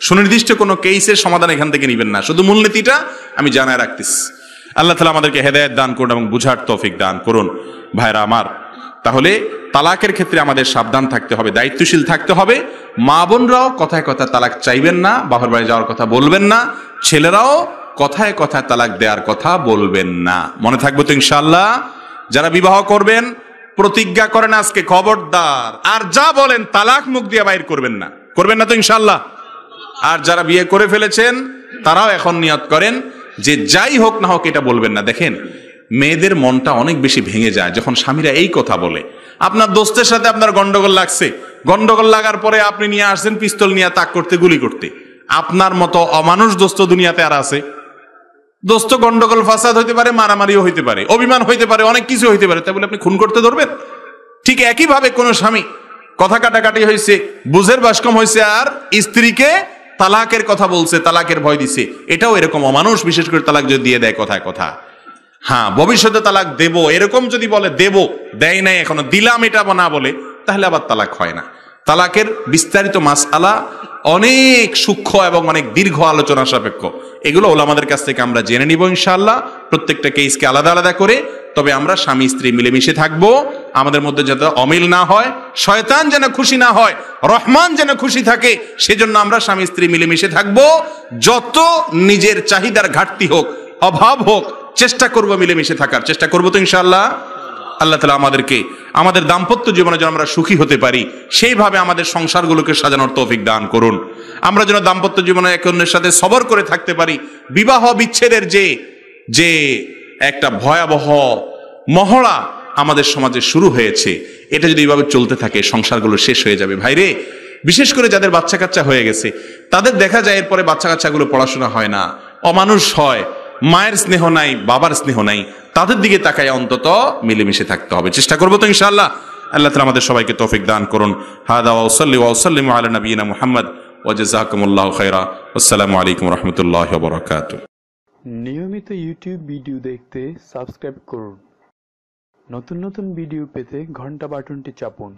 সুনির্দিষ্ট কোনো কেসের সমাধান এখান থেকে নেবেন না, শুধু মূলনীতিটা আমি জানায় রাখতেছি। আল্লাহ তাআলা আমাদেরকে হেদায়েত দান করুন এবং বুঝার তৌফিক দান করুন। ভাইরা আমার, তাহলে তালাকের ক্ষেত্রে আমাদের সাবধান থাকতে হবে, দায়িত্বশীল থাকতে হবে। মা বোনরাও কথায় কথায় তালাক চাইবেন না, বাবার বাড়ি যাওয়ার কথা বলবেন না। ছেলেরাও কথায় কথায় তালাক দেওয়ার কথা বলবেন না। মনে থাকবে তো ইনশাআল্লাহ? যারা বিবাহ করবেন, প্রতিজ্ঞা করেন আজকে, খবরদার আর যা বলেন তালাক মুখ দিয়ে বাইর করবেন না। করবেন না তো ইনশাআল্লাহ? আর যারা বিয়ে করে ফেলেছেন, তারাও এখন নিয়ত করেন যে যাই হোক না হোক এটা বলবেন না। দেখেন, মেয়েদের মনটা অনেক বেশি ভেঙে যায় যখন স্বামীরা এই কথা বলে। আপনার দোস্তের সাথে আপনার গন্ডগোল লাগছে, গন্ডগোল লাগার পরে আপনি নিয়ে আসছেন পিস্তল নিয়ে তাক করতে, গুলি করতে। আপনার মতো অমানুষ দোস্ত দুনিয়াতে আর আছে? দোস্ত গন্ডগোল ফাসাদ হইতে পারে, মারামারিও হইতে পারে, অভিমান হইতে পারে, অনেক কিছু হইতে পারে, তাই বলে আপনি খুন করতে ধরবেন? ঠিক একইভাবে কোন স্বামী কথা কাটাকাটি হয়েছে, বুঝের বাসকম হয়েছে, আর স্ত্রীকে তালাকের কথা বলছে, তালাকের ভয় দিছে, এটাও এরকম অমানুষ। বিশেষ করে তালাক যদি দিয়ে দেয় কথায় কথা, হ্যাঁ ভবিষ্যতে তালাক দেব এরকম যদি বলে, দেব, দেয় নাই এখনো, দিলাম এটা না বলে, তাহলে আবার তালাক হয় না। তালাকের বিস্তারিত মাসআলা অনেক সূক্ষ্ম এবং অনেক দীর্ঘ আলোচনা সাপেক্ষ। এগুলো ওলামাদের কাছ থেকে আমরা জেনে নিব ইনশাআল্লাহ, প্রত্যেকটা কেসকে আলাদা আলাদা করে। তবে আমরা স্বামী স্ত্রী মিলেমিশে থাকবো, আমাদের মধ্যে যাতে অমিল না হয়, শয়তান যেন খুশি না হয়, রহমান যেন খুশি থাকে, সেজন্য আমরা স্বামী স্ত্রী মিলেমিশে থাকবো। যত নিজের চাহিদার ঘাটতি হোক, অভাব হোক, চেষ্টা করবো মিলেমিশে থাকার, চেষ্টা করবো তো ইনশাআল্লাহ। আল্লাহ তাআলা আমাদেরকে আমাদের দাম্পত্য জীবনে যেন আমরা সুখী হতে পারি, সেইভাবে আমাদের সংসারগুলোকে সাজানোর তৌফিক দান করুন। আমরা যেন দাম্পত্য জীবনে একে অন্যের সাথে সবর করে থাকতে পারি। বিবাহ বিচ্ছেদের যে একটা ভয়াবহ মহড়া আমাদের সমাজে শুরু হয়েছে, এটা যদি এইভাবে চলতে থাকে সংসারগুলো শেষ হয়ে যাবে ভাইরে। বিশেষ করে যাদের বাচ্চা কাচ্চা হয়ে গেছে, তাদের দেখা যায় এরপরে বাচ্চা কাচ্চাগুলো পড়াশোনা হয় না, অমানুষ হয়, মায়ের স্নেহ নাই, বাবার স্নেহ নাই, তাদের দিকে তাকায় অন্তত মিলেমিশে থাকতে হবে। চেষ্টা করবো তো ইনশাআল্লাহ। আল্লাহ তাআলা আমাদের সবাইকে তৌফিক দান করুন। হাদা ওয়া সাল্লি ওয়া সাল্লিমু আলা নবিয়িনা মুহাম্মদ ওয়া জাযাকুমুল্লাহু খাইরা। আসসালামু আলাইকুম ওয়া রাহমাতুল্লাহি ওয়া বারাকাতুহু। নিয়মিত ইউটিউব ভিডিও দেখতে সাবস্ক্রাইব করুন। নতুন নতুন ভিডিও পেতে ঘন্টা বাটনটি চাপুন।